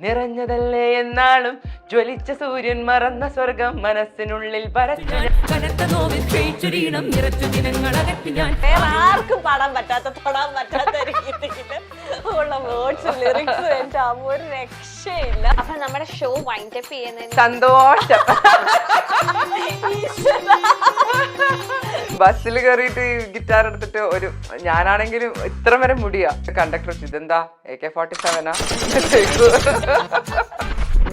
നിറഞ്ഞതല്ലേ എന്നാളും ജ്വലിച്ച സൂര്യൻ മറന്ന സ്വർഗം മനസ്സിനുള്ളിൽ ആർക്കും പാടാൻ പറ്റാത്ത തൊടാൻ പറ്റാത്ത രീതിയിൽ ഉള്ള വേർഡ്സും ലിറിക്സും എന്റെ അമ്മ ഒരു രക്ഷയില്ല. അപ്പൊ നമ്മുടെ ഷോ വൈൻഡ് അപ്പ് ചെയ്യുന്നതിന് സന്തോഷം. ബസ്സിൽ കയറിയിട്ട് ഗിറ്റാർ എടുത്തിട്ട് ഞാനാണെങ്കിലും ഇത്ര വരെ മുടിയാ. കണ്ടക്ടർ ഇതെന്താ AK-47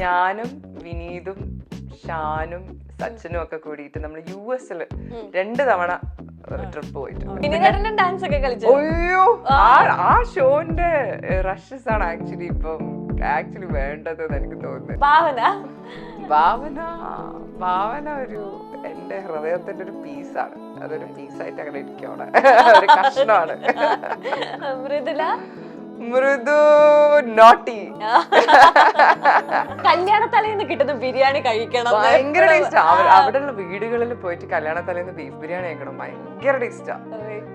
ഞാനും വിനീതും ഷാനും സച്ചിനും ഒക്കെ കൂടിയിട്ട് നമ്മൾ US 2 തവണ ട്രിപ്പ് പോയിട്ട് ഡാൻസ് ഒക്കെ കളിച്ചു. അയ്യോ ആ ഷോന്റെ റഷസ് ആണ് ആക്ച്വലി വേണ്ടത് എനിക്ക് തോന്നുന്നു. ഭാവന ഒരു എന്റെ ഹൃദയത്തിന്റെ ഒരു പീസാണ്. അതൊരു പീസായിട്ട് അങ്ങനെ ഇരിക്കവിടെ ഒരു കഷ്ണമാണ്. മൃദു നോട്ടി. കല്യാണത്തലേന്ന് കിട്ടുന്ന ബിരിയാണി കഴിക്കണം, ഭയങ്കര ടേസ്റ്റാ. അവിടെയുള്ള വീടുകളിൽ പോയിട്ട് കല്യാണത്തലേന്ന് ബീഫ് ബിരിയാണി കഴിക്കണം, ഭയങ്കര ടേസ്റ്റാ.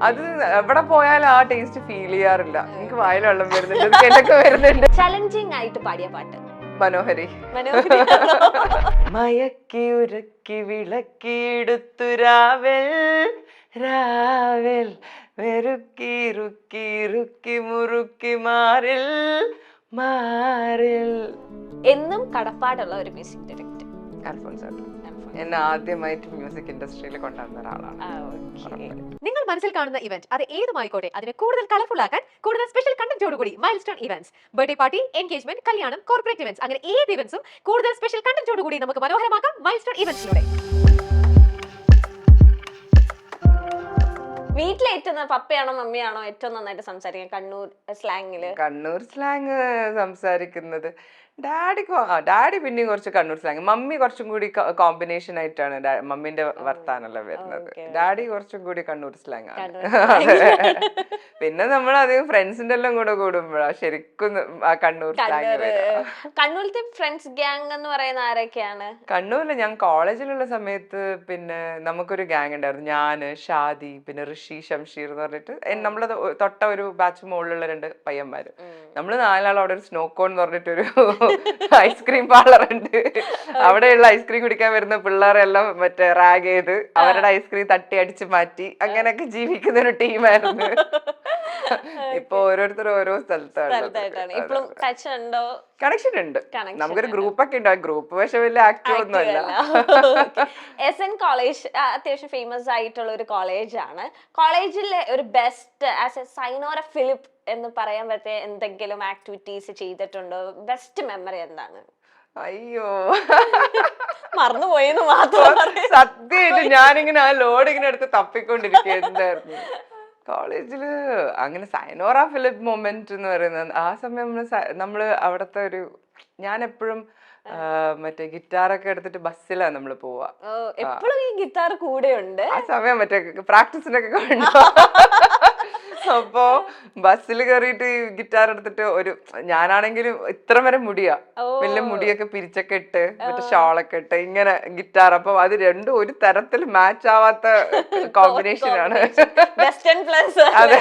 അത് എവിടെ പോയാലും ആ ടേസ്റ്റ് ഫീൽ ചെയ്യാറില്ല. എനിക്ക് വായിൽ വെള്ളം വരുന്നുണ്ട്, എന്നൊക്കെ വരുന്നുണ്ട്. ചലഞ്ചിങ് ആയിട്ട് പാടിയ പാട്ട് മനോഹരി. മയക്കി ഉരക്കി വിളക്കിയെടുത്തു രാവൽ വെറുക്കി റുക്കി മുറുക്കി മാറിൽ എന്നും കടപ്പാടുള്ള ഒരു മ്യൂസിക് ഡയറക്ടർ അൽഫോൻസ് ചേട്ടൻ. എന്നെ ആദ്യമായിട്ട് മ്യൂസിക് ഇൻഡസ്ട്രിയിൽ കൊണ്ടുവന്ന ഒരാളാണ്. നിങ്ങൾ മനസ്സിൽ കാണുന്ന ഇവന്റ് അത് ഏതുമായിക്കോട്ടെ, അതിനെ കൂടുതൽ കളർഫുൾ ആക്കാൻ കൂടുതൽ സ്പെഷ്യൽ കണ്ടന്റോടുകൂടി milestone events, birthday party, engagement, കല്യാണം, കോർപ്പറേറ്റ് ഇവന്റ്സ്, അങ്ങനെ ഏത് ഇവന്റ്സും കൂടുതൽ സ്പെഷ്യൽ കണ്ടന്റോടുകൂടി നമുക്ക് മനോഹരമാക്കാം മൈൽസ്റ്റോൺ ഇവന്റ്സിലൂടെ. വീട്ടിലേറ്റുന്ന പപ്പയാണോ മമ്മിയാണോ ഏറ്റവും നന്നായിട്ട് സംസാരിക്കാൻ കണ്ണൂർ സ്ലാങ് സംസാരിക്കുന്നത്? ഡാഡി പിന്നെയും കുറച്ച് കണ്ണൂർ സ്ലാങ്, മമ്മി കുറച്ചും കൂടി കോമ്പിനേഷൻ ആയിട്ടാണ് മമ്മിന്റെ വർത്താനല്ലേ വരുന്നത്. ഡാഡി കുറച്ചും കൂടി കണ്ണൂർ സ്ലാങ് ആണ്. പിന്നെ നമ്മൾ അധികം ഫ്രണ്ട്സിന്റെ എല്ലാം കൂടെ കൂടുമ്പോഴാ ശരിക്കും കണ്ണൂർ സ്ലാങ് വരും. കണ്ണൂരിലത്തെ ഫ്രണ്ട്സ് ഗ്യാങ് എന്ന് പറയുന്ന ആരൊക്കെയാണ്? കണ്ണൂരില് ഞാൻ കോളേജിലുള്ള സമയത്ത് പിന്നെ നമുക്കൊരു ഗ്യാങ് ഉണ്ടായിരുന്നു. ഞാന്, ഷാദി, പിന്നെ ഋഷി, ഷംഷീർ എന്ന് പറഞ്ഞിട്ട് നമ്മള് തൊട്ട ഒരു ബാച്ച് മുകളിലുള്ള 2 പയ്യന്മാര്. നമ്മള് 4 ആൾ അവിടെ ഒരു സ്നോക്കോൺ എന്ന് പറഞ്ഞിട്ടൊരു ഐസ്ക്രീം പാർലർ ഉണ്ട്. അവിടെയുള്ള ഐസ്ക്രീം കുടിക്കാൻ വരുന്ന പിള്ളേരെല്ലാം മറ്റേ റാഗ് ചെയ്ത് അവരുടെ ഐസ്ക്രീം തട്ടി അടിച്ച് മാറ്റി അങ്ങനെയൊക്കെ ജീവിക്കുന്ന ഒരു ടീമായിരുന്നു. ഇപ്പൊ ഓരോരുത്തരും ഓരോ സ്ഥലത്താണ്. കണക്ഷൻ ഉണ്ട്, നമുക്കൊരു ഗ്രൂപ്പൊക്കെ ഉണ്ട്. ആ ഗ്രൂപ്പ് പക്ഷെ വലിയ ആക്റ്റീവ് ഒന്നും അല്ല. SN കോളേജ് അത്യാവശ്യം ഫേമസ് ആയിട്ടുള്ള ഒരു കോളേജാണ്. കോളേജിലെ ഒരു ബെസ്റ്റ് ആസ് എ സൈനോറ ഫിലിപ്പ് എന്ന് പറയാൻ പറ്റിയ എന്തെങ്കിലും ആക്ടിവിറ്റീസ് ചെയ്തിട്ടുണ്ടോ? ബെസ്റ്റ് മെമ്മറി എന്താണ്? അയ്യോ മറന്നുപോയെന്ന് മാത്രം. സത്യമായിട്ട് ഞാനിങ്ങനെ ആ ലോഡ് ഇങ്ങനെ എടുത്ത് തപ്പിക്കൊണ്ടിരിക്കുകയായിരുന്നു. കോളേജില് അങ്ങനെ സൈനോറ ഫിലിപ്പ് മൊമെന്റ് എന്ന് പറയുന്നത് ആ സമയം നമ്മള് അവിടത്തെ ഞാൻ എപ്പോഴും മറ്റേ ഗിറ്റാറൊക്കെ എടുത്തിട്ട് ബസ്സിലാണ് നമ്മള് പോവാ. എപ്പോഴും ഈ ഗിറ്റാർ കൂടെ ഉണ്ട്. ആ സമയം മറ്റേ പ്രാക്ടീസിനൊക്കെ കൊണ്ടു. അപ്പൊ ബസ്സിൽ കയറിയിട്ട് ഗിറ്റാർ എടുത്തിട്ട് ഞാനാണെങ്കിലും ഇത്ര വരെ മുടിയാ, വലിയ മുടിയൊക്കെ പിരിച്ചൊക്കെ ഇട്ട് മറ്റേ ഷാളൊക്കെ ഇട്ട് ഇങ്ങനെ ഗിറ്റാർ. അപ്പൊ അത് രണ്ടും ഒരു തരത്തിൽ മാച്ച് ആവാത്ത കോമ്പിനേഷൻ ആണ്. അതെ.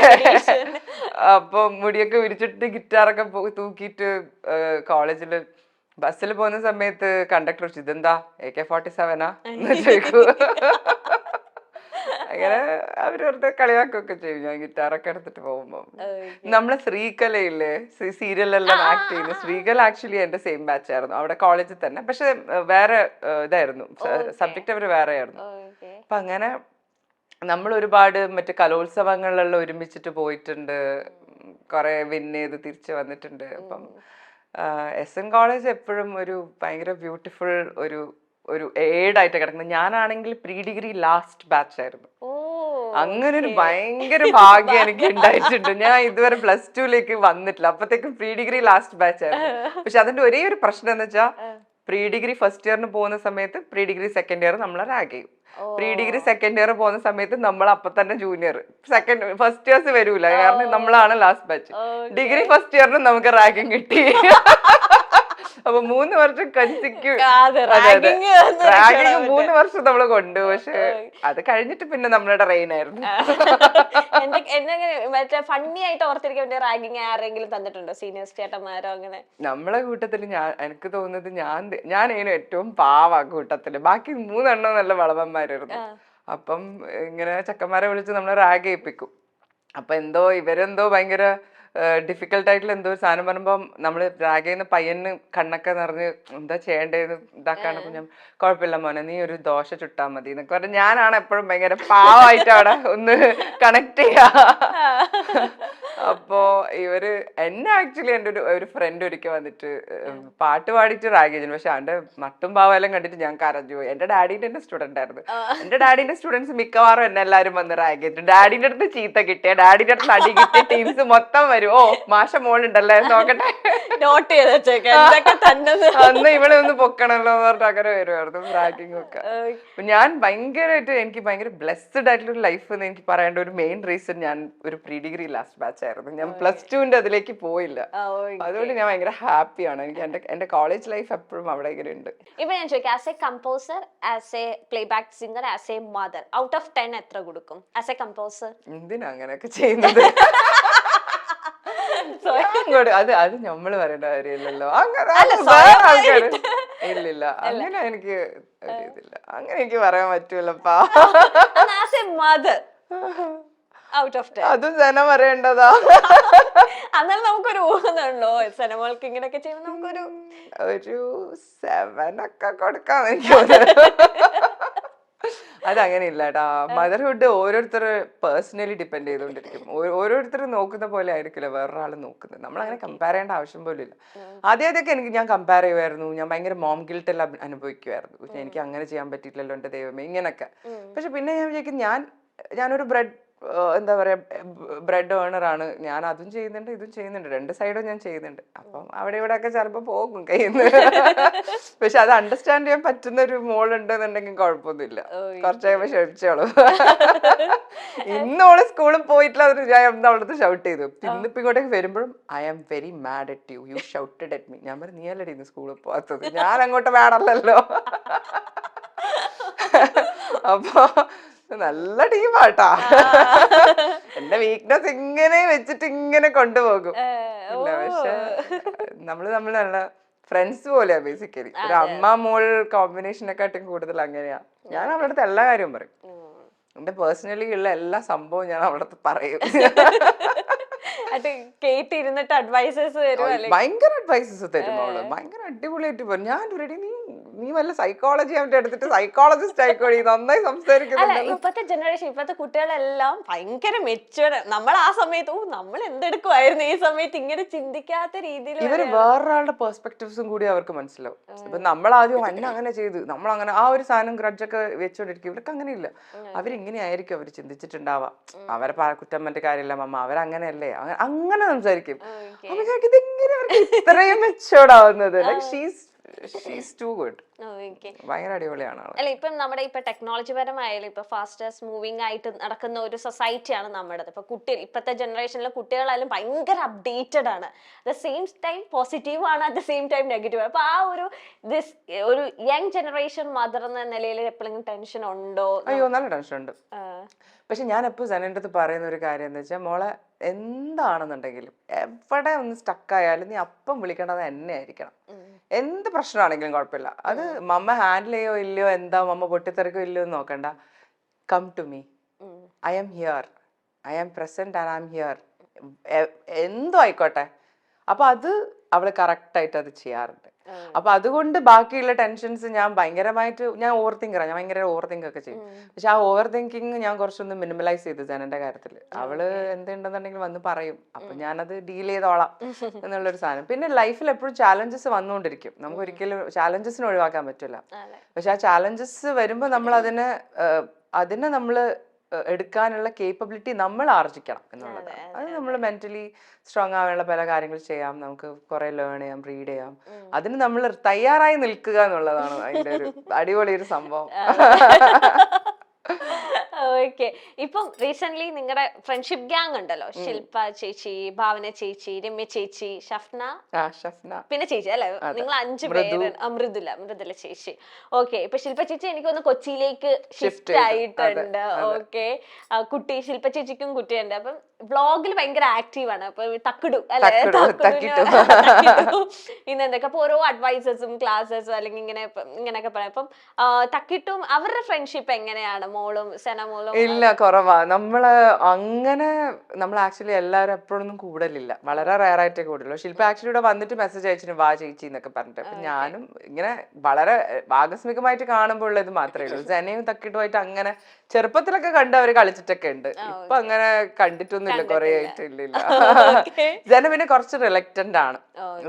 അപ്പൊ മുടിയൊക്കെ വിരിച്ചിട്ട് ഗിറ്റാറൊക്കെ തൂക്കിയിട്ട് കോളേജില് ബസ്സിൽ പോകുന്ന സമയത്ത് കണ്ടക്ടർ ഇതെന്താ AK-47 ചോദിക്കൂ. അങ്ങനെ അവരവരുടെ കളിയാക്കൊക്കെ ചെയ്യും ഞാൻ ഗിറ്റാറൊക്കെ എടുത്തിട്ട് പോകുമ്പോ. നമ്മളെ ശ്രീകലയില്ലേ, സീരിയലെല്ലാം ആക്ട് ചെയ്യുന്നു. ശ്രീകല ആക്ച്വലി എന്റെ സെയിം ബാച്ച് ആയിരുന്നു അവിടെ കോളേജിൽ തന്നെ. പക്ഷെ വേറെ ഇതായിരുന്നു സബ്ജക്ട്, അവര് വേറെ ആയിരുന്നു. അപ്പൊ അങ്ങനെ നമ്മൾ ഒരുപാട് മറ്റു കലോത്സവങ്ങളിലെല്ലാം ഒരുമിച്ചിട്ട് പോയിട്ടുണ്ട്, കുറെ വിൻ ചെയ്ത് തിരിച്ചു വന്നിട്ടുണ്ട്. അപ്പം SN കോളേജ് എപ്പോഴും ഒരു ഭയങ്കര ബ്യൂട്ടിഫുൾ ഒരു ഏഡായിട്ട് കിടക്കുന്നത്. ഞാനാണെങ്കിൽ പ്രീ ഡിഗ്രി ലാസ്റ്റ് ബാച്ച് ആയിരുന്നു. അങ്ങനെ ഒരു ഭയങ്കര ഭാഗ്യം എനിക്ക് ഉണ്ടായിട്ടുണ്ട്. ഞാൻ ഇതുവരെ +2 വന്നിട്ടില്ല, അപ്പത്തേക്കും പ്രീ ഡിഗ്രി ലാസ്റ്റ് ബാച്ച് ആയിരുന്നു. പക്ഷെ അതിന്റെ ഒരേ ഒരു പ്രശ്നം എന്ന് വെച്ചാൽ പ്രീ ഡിഗ്രി ഫസ്റ്റ് ഇയറിന് പോകുന്ന സമയത്ത് പ്രീ ഡിഗ്രി സെക്കൻഡ് ഇയർ നമ്മളെ റാഗ് ചെയ്യും. പ്രീ ഡിഗ്രി സെക്കൻഡ് ഇയർ പോകുന്ന സമയത്ത് നമ്മൾ അപ്പൊ തന്നെ ജൂനിയർ, ഫസ്റ്റ് ഇയേഴ്സ് വരൂല, കാരണം നമ്മളാണ് ലാസ്റ്റ് ബാച്ച്. ഡിഗ്രി ഫസ്റ്റ് ഇയറിന് നമുക്ക് റാഗിങ് കിട്ടി. അപ്പൊ 3 വർഷം അതെ, ragging എന്ന് റാഗിങ് 3 വർഷം നമ്മള് കൊണ്ടു. പക്ഷെ അത് കഴിഞ്ഞിട്ട് പിന്നെ നമ്മളുടെ റെയിൻ ആയിരുന്നു. മറ്റേ ഫണ്ണി ആയിട്ട് ഓർത്തിരിക്കാൻ വേണ്ടി റാഗിങ് ആരെങ്കിലും തന്നിട്ടുണ്ടോ? സീനിയേഴ്സ് ചേട്ടന്മാരോ അങ്ങനെ? നമ്മളെ കൂട്ടത്തില് എനിക്ക് തോന്നുന്നത് ഞാനേനും ഏറ്റവും പാവ കൂട്ടത്തില്. ബാക്കി 3 എണ്ണം നല്ല വളവന്മാരായിരുന്നു. അപ്പം ഇങ്ങനെ ചെക്കന്മാരെ വിളിച്ച് നമ്മളെ റാഗ് ചെയ്യിപ്പിക്കും. അപ്പൊ ഇവരെന്തോ ഭയങ്കര ഡിഫിക്കൽട്ട് ആയിട്ടുള്ള എന്തോ ഒരു സാധനം പറയുമ്പോ നമ്മള് റാഗ് ചെയ്യുന്ന പയ്യന് കണ്ണൊക്കെ നിറഞ്ഞ് എന്താ ചെയ്യേണ്ടതെന്ന് ഇതാക്കാണ്. ഞാൻ കുഴപ്പമില്ല മോനെ, നീ ഒരു ദോശ ചുട്ടാ മതി എന്നൊക്കെ പറഞ്ഞ് ഞാനാണ് എപ്പോഴും ഭയങ്കര പാവമായിട്ട് അവിടെ ഒന്ന് കണക്ട് ചെയ്യാ. അപ്പോ ഇവര് എന്നെ ആക്ച്വലി എൻ്റെ ഒരു ഫ്രണ്ട് ഒരിക്കൽ വന്നിട്ട് പാട്ട് പാടിയിട്ട് റാഗ് ചെയ്തു. പക്ഷെ അവന്റെ മട്ടും പാവെല്ലാം കണ്ടിട്ട് ഞാൻ കരഞ്ഞു പോയി. എന്റെ ഡാഡിന്റെ തന്നെ സ്റ്റുഡന്റ് ആയിരുന്നു. എന്റെ ഡാഡിന്റെ സ്റ്റുഡൻസ് മിക്കവാറും എന്നെ എല്ലാരും വന്ന് റാഗ് ചെയ്തിട്ട് ഡാഡിന്റെ അടുത്ത് ചീത്ത കിട്ടിയ, ഡാഡിന്റെ അടുത്ത് അടി കിട്ടിയ ടീംസ് മൊത്തം വരും. ഓ മാഷ മോളുണ്ടല്ലേ നോക്കട്ടെ, നോട്ട് ചെയ്ത് അന്ന് ഇവളെ ഒന്ന് പൊക്കണല്ലോ എന്ന് പറഞ്ഞിട്ട് അങ്ങനെ വരുമായിരുന്നു റാഗിങ് ഒക്കെ. ഞാൻ ഭയങ്കരമായിട്ട് എനിക്ക് ഭയങ്കര ബ്ലെസ്ഡ് ആയിട്ടുള്ള ഒരു ലൈഫ് എന്ന് എനിക്ക് പറയേണ്ട ഒരു മെയിൻ റീസൺ ഞാൻ ഒരു പ്രീ ഡിഗ്രി ലാസ്റ്റ് ബാച്ച് ആയിരുന്നു. ഞാൻ +2 അതിലേക്ക് പോയില്ല. അതുകൊണ്ട് ഞാൻ ഭയങ്കര ഹാപ്പിയാണ്. എനിക്ക് എന്റെ കോളേജ് ലൈഫ് എപ്പോഴും അവിടെ ഇങ്ങനെ ഉണ്ട്. ഇപ്പൊ ഞാൻ ചോദിക്കാം, as A composer, as A play back singer, as A mother, out of 10 എത്ര കൊടുക്കും ആസ് എ കമ്പോസർ? എന്തിനാ അങ്ങനെയൊക്കെ ചെയ്യുന്നത്? അത് നമ്മള് പറയേണ്ട കാര്യമില്ലല്ലോ. അങ്ങനെ ആൾക്കാര് ഇല്ലില്ല, അങ്ങനെ എനിക്ക് ഇതില്ല, അങ്ങനെ എനിക്ക് പറയാൻ പറ്റൂലപ്പാ. ഔട്ട് ഓഫ് 10 അതും ജനം പറയേണ്ടതാ. എന്നാലും നമുക്കൊരു ഊഹമുണ്ടല്ലോ സനമോൾക്ക് ഇങ്ങനെയൊക്കെ ചെയ്യുമ്പോൾ നമുക്കൊരു 7 ഒക്കെ കൊടുക്കാൻ എനിക്ക് തോന്നുന്നു. അതങ്ങനെ ഇല്ല കേട്ടാ. മദർഹുഡ് ഓരോരുത്തർ പേഴ്സണലി ഡിപ്പെൻഡ് ചെയ്തുകൊണ്ടിരിക്കും. ഓരോരുത്തർ നോക്കുന്ന പോലെ ആയിരിക്കില്ല വേറൊരാൾ നോക്കുന്നത്. നമ്മൾ അങ്ങനെ കമ്പയർ ചെയ്യേണ്ട ആവശ്യം പോലും ഇല്ല. ആദ്യമൊക്കെ ഞാൻ കമ്പയർ ചെയ്യുമായിരുന്നു. ഞാൻ ഭയങ്കര മോം ഗിൽട്ട് എല്ലാം അനുഭവിക്കുമായിരുന്നു. പക്ഷെ എനിക്ക് അങ്ങനെ ചെയ്യാൻ പറ്റിയില്ലല്ലോ എന്റെ ദൈവമേ ഇങ്ങനൊക്കെ. പക്ഷെ പിന്നെ ഞാൻ വിചാരിക്കും ഞാനൊരു എന്താ പറയാ ബ്രെഡ് ഏർണർ ആണ്. ഞാൻ അതും ചെയ്യുന്നുണ്ട് ഇതും ചെയ്യുന്നുണ്ട്, 2 സൈഡും ഞാൻ ചെയ്യുന്നുണ്ട്. അപ്പം അവിടെ ഇവിടെ ഒക്കെ ചിലപ്പോ പോകും കയ്യിൽ നിന്ന്. പക്ഷെ അത് അണ്ടർസ്റ്റാൻഡ് ചെയ്യാൻ പറ്റുന്ന ഒരു മോളുണ്ടെന്നുണ്ടെങ്കിൽ കുഴപ്പമൊന്നുമില്ല. കുറച്ച് കഴിയുമ്പോ ക്ഷമിച്ചോളൂ. ഇന്നോള് സ്കൂളിൽ പോയിട്ടില്ല, അതിന് ഞാൻ അവളടുത്ത് ഷൗട്ട് ചെയ്തു. ഇന്നിപ്പോ ഇങ്ങോട്ടേക്ക് വരുമ്പോഴും I am very mad at you, you shouted at me. ഞാൻ പറഞ്ഞു നീ അല്ലടി ഇന്ന് സ്കൂളിൽ പോകാത്തത്, ഞാൻ അങ്ങോട്ട് മാഡല്ലല്ലോ. അപ്പൊ നല്ല ടീമാട്ടാ. എന്റെ വീക്ക്നെസ് ഇങ്ങനെ വെച്ചിട്ട് ഇങ്ങനെ കൊണ്ടുപോകും. ഇല്ല പക്ഷെ നമ്മള് നല്ല ഫ്രണ്ട്സ് പോലെയാ ബേസിക്കലി. ഒരു അമ്മ മോൾ കോമ്പിനേഷനെക്കാട്ടും കൂടുതൽ അങ്ങനെയാ. ഞാൻ അവളുടെ അടുത്ത് എല്ലാ കാര്യവും പറയും. എന്റെ പേഴ്സണലി ഉള്ള എല്ലാ സംഭവവും ഞാൻ അവളുടെ അടുത്ത് പറയും. ഭയങ്കര അഡ്വൈസസ് തരും അവള്. ഭയങ്കര അടിപൊളിയായിട്ട് പറയും. ഞാൻ റെഡി, നീ വല്ല സൈക്കോളജി അവന്റെ എടുത്തിട്ട് സൈക്കോളജിസ്റ്റ് ആയിക്കോളി, നന്നായി സംസാരിക്കുന്നുണ്ടല്ലോ. ഇപ്പത്തെ ജനറേഷൻ, ഇപ്പത്തെ കുട്ടികളെല്ലാം ഭയങ്കര മെച്ചുവേർഡ്. നമ്മൾ ആ സമയത്ത് നമ്മൾ എന്തെടുക്കുമായിരുന്നു, ഈ സമയത്ത് ഇങ്ങനെ ചിന്തിക്കാത്ത രീതിയിൽ ഇവര് വേറൊരാളുടെ പെർസ്പെക്ടിവ്സും കൂടി അവർക്ക് മനസ്സിലാവും. ഇപ്പൊ നമ്മൾ ആദ്യം അങ്ങനെ ചെയ്തു, നമ്മളങ്ങനെ ആ ഒരു സാധനം ഗ്രഡ്ജൊക്കെ വെച്ചോണ്ടിരിക്കും. ഇവർക്ക് അങ്ങനെയില്ല. അവരിങ്ങനെ ആയിരിക്കും അവർ ചിന്തിച്ചിട്ടുണ്ടാവാം. അവരെ കുറ്റം മറ്റു കാര്യമില്ല മമ്മ, അവരങ്ങനെയല്ലേ, അങ്ങനെ സംസാരിക്കും. അപ്പൊ ഇതെങ്ങനെ ഇത്രയും മെച്ചുവേർഡ് ആവുന്നത്? She's too good. ഭയങ്കര അടിപൊളിയാണ്. അല്ല ഇപ്പം നമ്മുടെ ഇപ്പൊ ടെക്നോളജി പരമായാലും ഇപ്പൊ ഫാസ്റ്റസ്റ്റ് മൂവിങ് ആയിട്ട് നടക്കുന്ന ഒരു സൊസൈറ്റിയാണ് നമ്മുടേത്. ഇപ്പൊ ഇപ്പോഴത്തെ ജനറേഷനിലെ കുട്ടികളായാലും ഭയങ്കര അപ്ഡേറ്റഡ് ആണ്. At the same time positive ആണ്, at the same time negative ആണ്. അപ്പൊ ആ ഒരു യങ് ജനറേഷൻ മദർ എന്ന നിലയിൽ എപ്പോഴെങ്കിലും ടെൻഷൻ ഉണ്ടോ? അയ്യോ നല്ല ടെൻഷൻ ഉണ്ട്. പക്ഷെ ഞാൻ എപ്പോഴും സനന്റെ അടുത്ത് പറയുന്ന ഒരു കാര്യം എന്താ വെച്ചാൽ, മോളെ എന്താണെന്നുണ്ടെങ്കിലും എവിടെ ഒന്ന് സ്റ്റക്കായാലും നീ അപ്പം വിളിക്കേണ്ടത് എന്നെ ആയിരിക്കണം. എന്ത് പ്രശ്നമാണെങ്കിലും കുഴപ്പമില്ല. അത് മമ്മ ഹാൻഡിൽ ചെയ്യോ ഇല്ലയോ, എന്താ മമ്മ പൊട്ടിത്തെറിക്കോ ഇല്ലയോ എന്ന് നോക്കണ്ട. Come to me, I am here, I am present and I am here. എന്തോ ആയിക്കോട്ടെ. അപ്പൊ അത് അവള് കറക്റ്റായിട്ട് അത് ചെയ്യാറുണ്ട്. അപ്പൊ അതുകൊണ്ട് ബാക്കിയുള്ള ടെൻഷൻസ് ഞാൻ ഭയങ്കരമായിട്ട് ഓവർ തിങ്കറാണ്. ഞാൻ ഭയങ്കര ഓവർ തിങ്ക് ഒക്കെ ചെയ്യും. പക്ഷെ ആ ഓവർ തിങ്കിങ് ഞാൻ കുറച്ചൊന്ന് മിനിമലൈസ് ചെയ്തു ജനന്റെ കാര്യത്തില്. അവള് എന്തുണ്ടെന്നുണ്ടെങ്കിൽ വന്ന് പറയും. അപ്പൊ ഞാനത് ഡീൽ ചെയ്തോളാം എന്നുള്ളൊരു സാധനം. പിന്നെ ലൈഫിൽ എപ്പോഴും ചാലഞ്ചസ് വന്നുകൊണ്ടിരിക്കും. നമുക്ക് ഒരിക്കലും ചാലഞ്ചസിന് ഒഴിവാക്കാൻ പറ്റില്ല. പക്ഷെ ആ ചാലഞ്ചസ് വരുമ്പോ നമ്മൾ അതിനെ നമ്മള് എടുക്കാനുള്ള കേപ്പബിലിറ്റി നമ്മൾ ആർജിക്കണം എന്നുള്ളതാണ്. അത് നമ്മൾ മെന്റലി സ്ട്രോങ് ആവാനുള്ള പല കാര്യങ്ങൾ ചെയ്യാം. നമുക്ക് കുറെ ലേൺ ചെയ്യാം, റീഡ് ചെയ്യാം. അതിന് നമ്മൾ തയ്യാറായി നിൽക്കുക എന്നുള്ളതാണ് അതിന്റെ ഒരു അടിപൊളി ഒരു സംഭവം. ഓക്കെ. ഇപ്പം റീസെന്റ് നിങ്ങളുടെ ഫ്രണ്ട്ഷിപ്പ് ഗ്യാങ് ഉണ്ടല്ലോ, ശില്പ ചേച്ചി, ഭാവന ചേച്ചി, രമ്യ ചേച്ചി, ഷഫ്ന, പിന്നെ ചേച്ചി അല്ലെ, നിങ്ങൾ 5 പേര്. മൃദുല ചേച്ചി. ഓക്കെ. ഇപ്പൊ ശില്പ ചേച്ചി എനിക്കൊന്ന് കൊച്ചിയിലേക്ക് ഷിഫ്റ്റ് ആയിട്ടുണ്ട്. ഓക്കെ. കുട്ടി ശില്പ ചേച്ചിക്കും കുട്ടിയുണ്ട്. അപ്പം വ്ളോഗിൽ ഭയങ്കര ആക്റ്റീവ് ആണ്. അപ്പൊ തക്കിടു അല്ലെ, ഇന്ന് എന്തൊക്കെ അപ്പൊ ഓരോ അഡ്വൈസസും ക്ലാസ്സസും അല്ലെങ്കിൽ ഇങ്ങനെയൊക്കെ പറയാം. അപ്പം തക്കിട്ടും അവരുടെ ഫ്രണ്ട്ഷിപ്പ് എങ്ങനെയാണ്? മോളും സെനമോളും? ഇല്ല, കുറവാ. നമ്മൾ ആക്ച്വലി എല്ലാവരും എപ്പോഴൊന്നും കൂടലില്ല, വളരെ റയർ ആയിട്ടേ കൂടുള്ളൂ. ശില്പ ആക്ച്വലി ഇവിടെ വന്നിട്ട് മെസ്സേജ് അയച്ചിട്ട് വാ ചേച്ചി എന്നൊക്കെ പറഞ്ഞിട്ട്. അപ്പൊ ഞാനും ഇങ്ങനെ വളരെ ആകസ്മികമായിട്ട് കാണുമ്പോൾ ഉള്ളത് മാത്രമേ ഉള്ളൂ. ജനയും തക്കിട്ടുമായിട്ട് അങ്ങനെ ചെറുപ്പത്തിലൊക്കെ കണ്ട് അവര് കളിച്ചിട്ടൊക്കെ ഉണ്ട്. ഇപ്പൊ അങ്ങനെ കണ്ടിട്ടൊന്നുമില്ല, കുറെ ആയിട്ട്. ഇല്ല. ജന പിന്നെ കുറച്ച് റിലക്റ്റന്റ് ആണ്.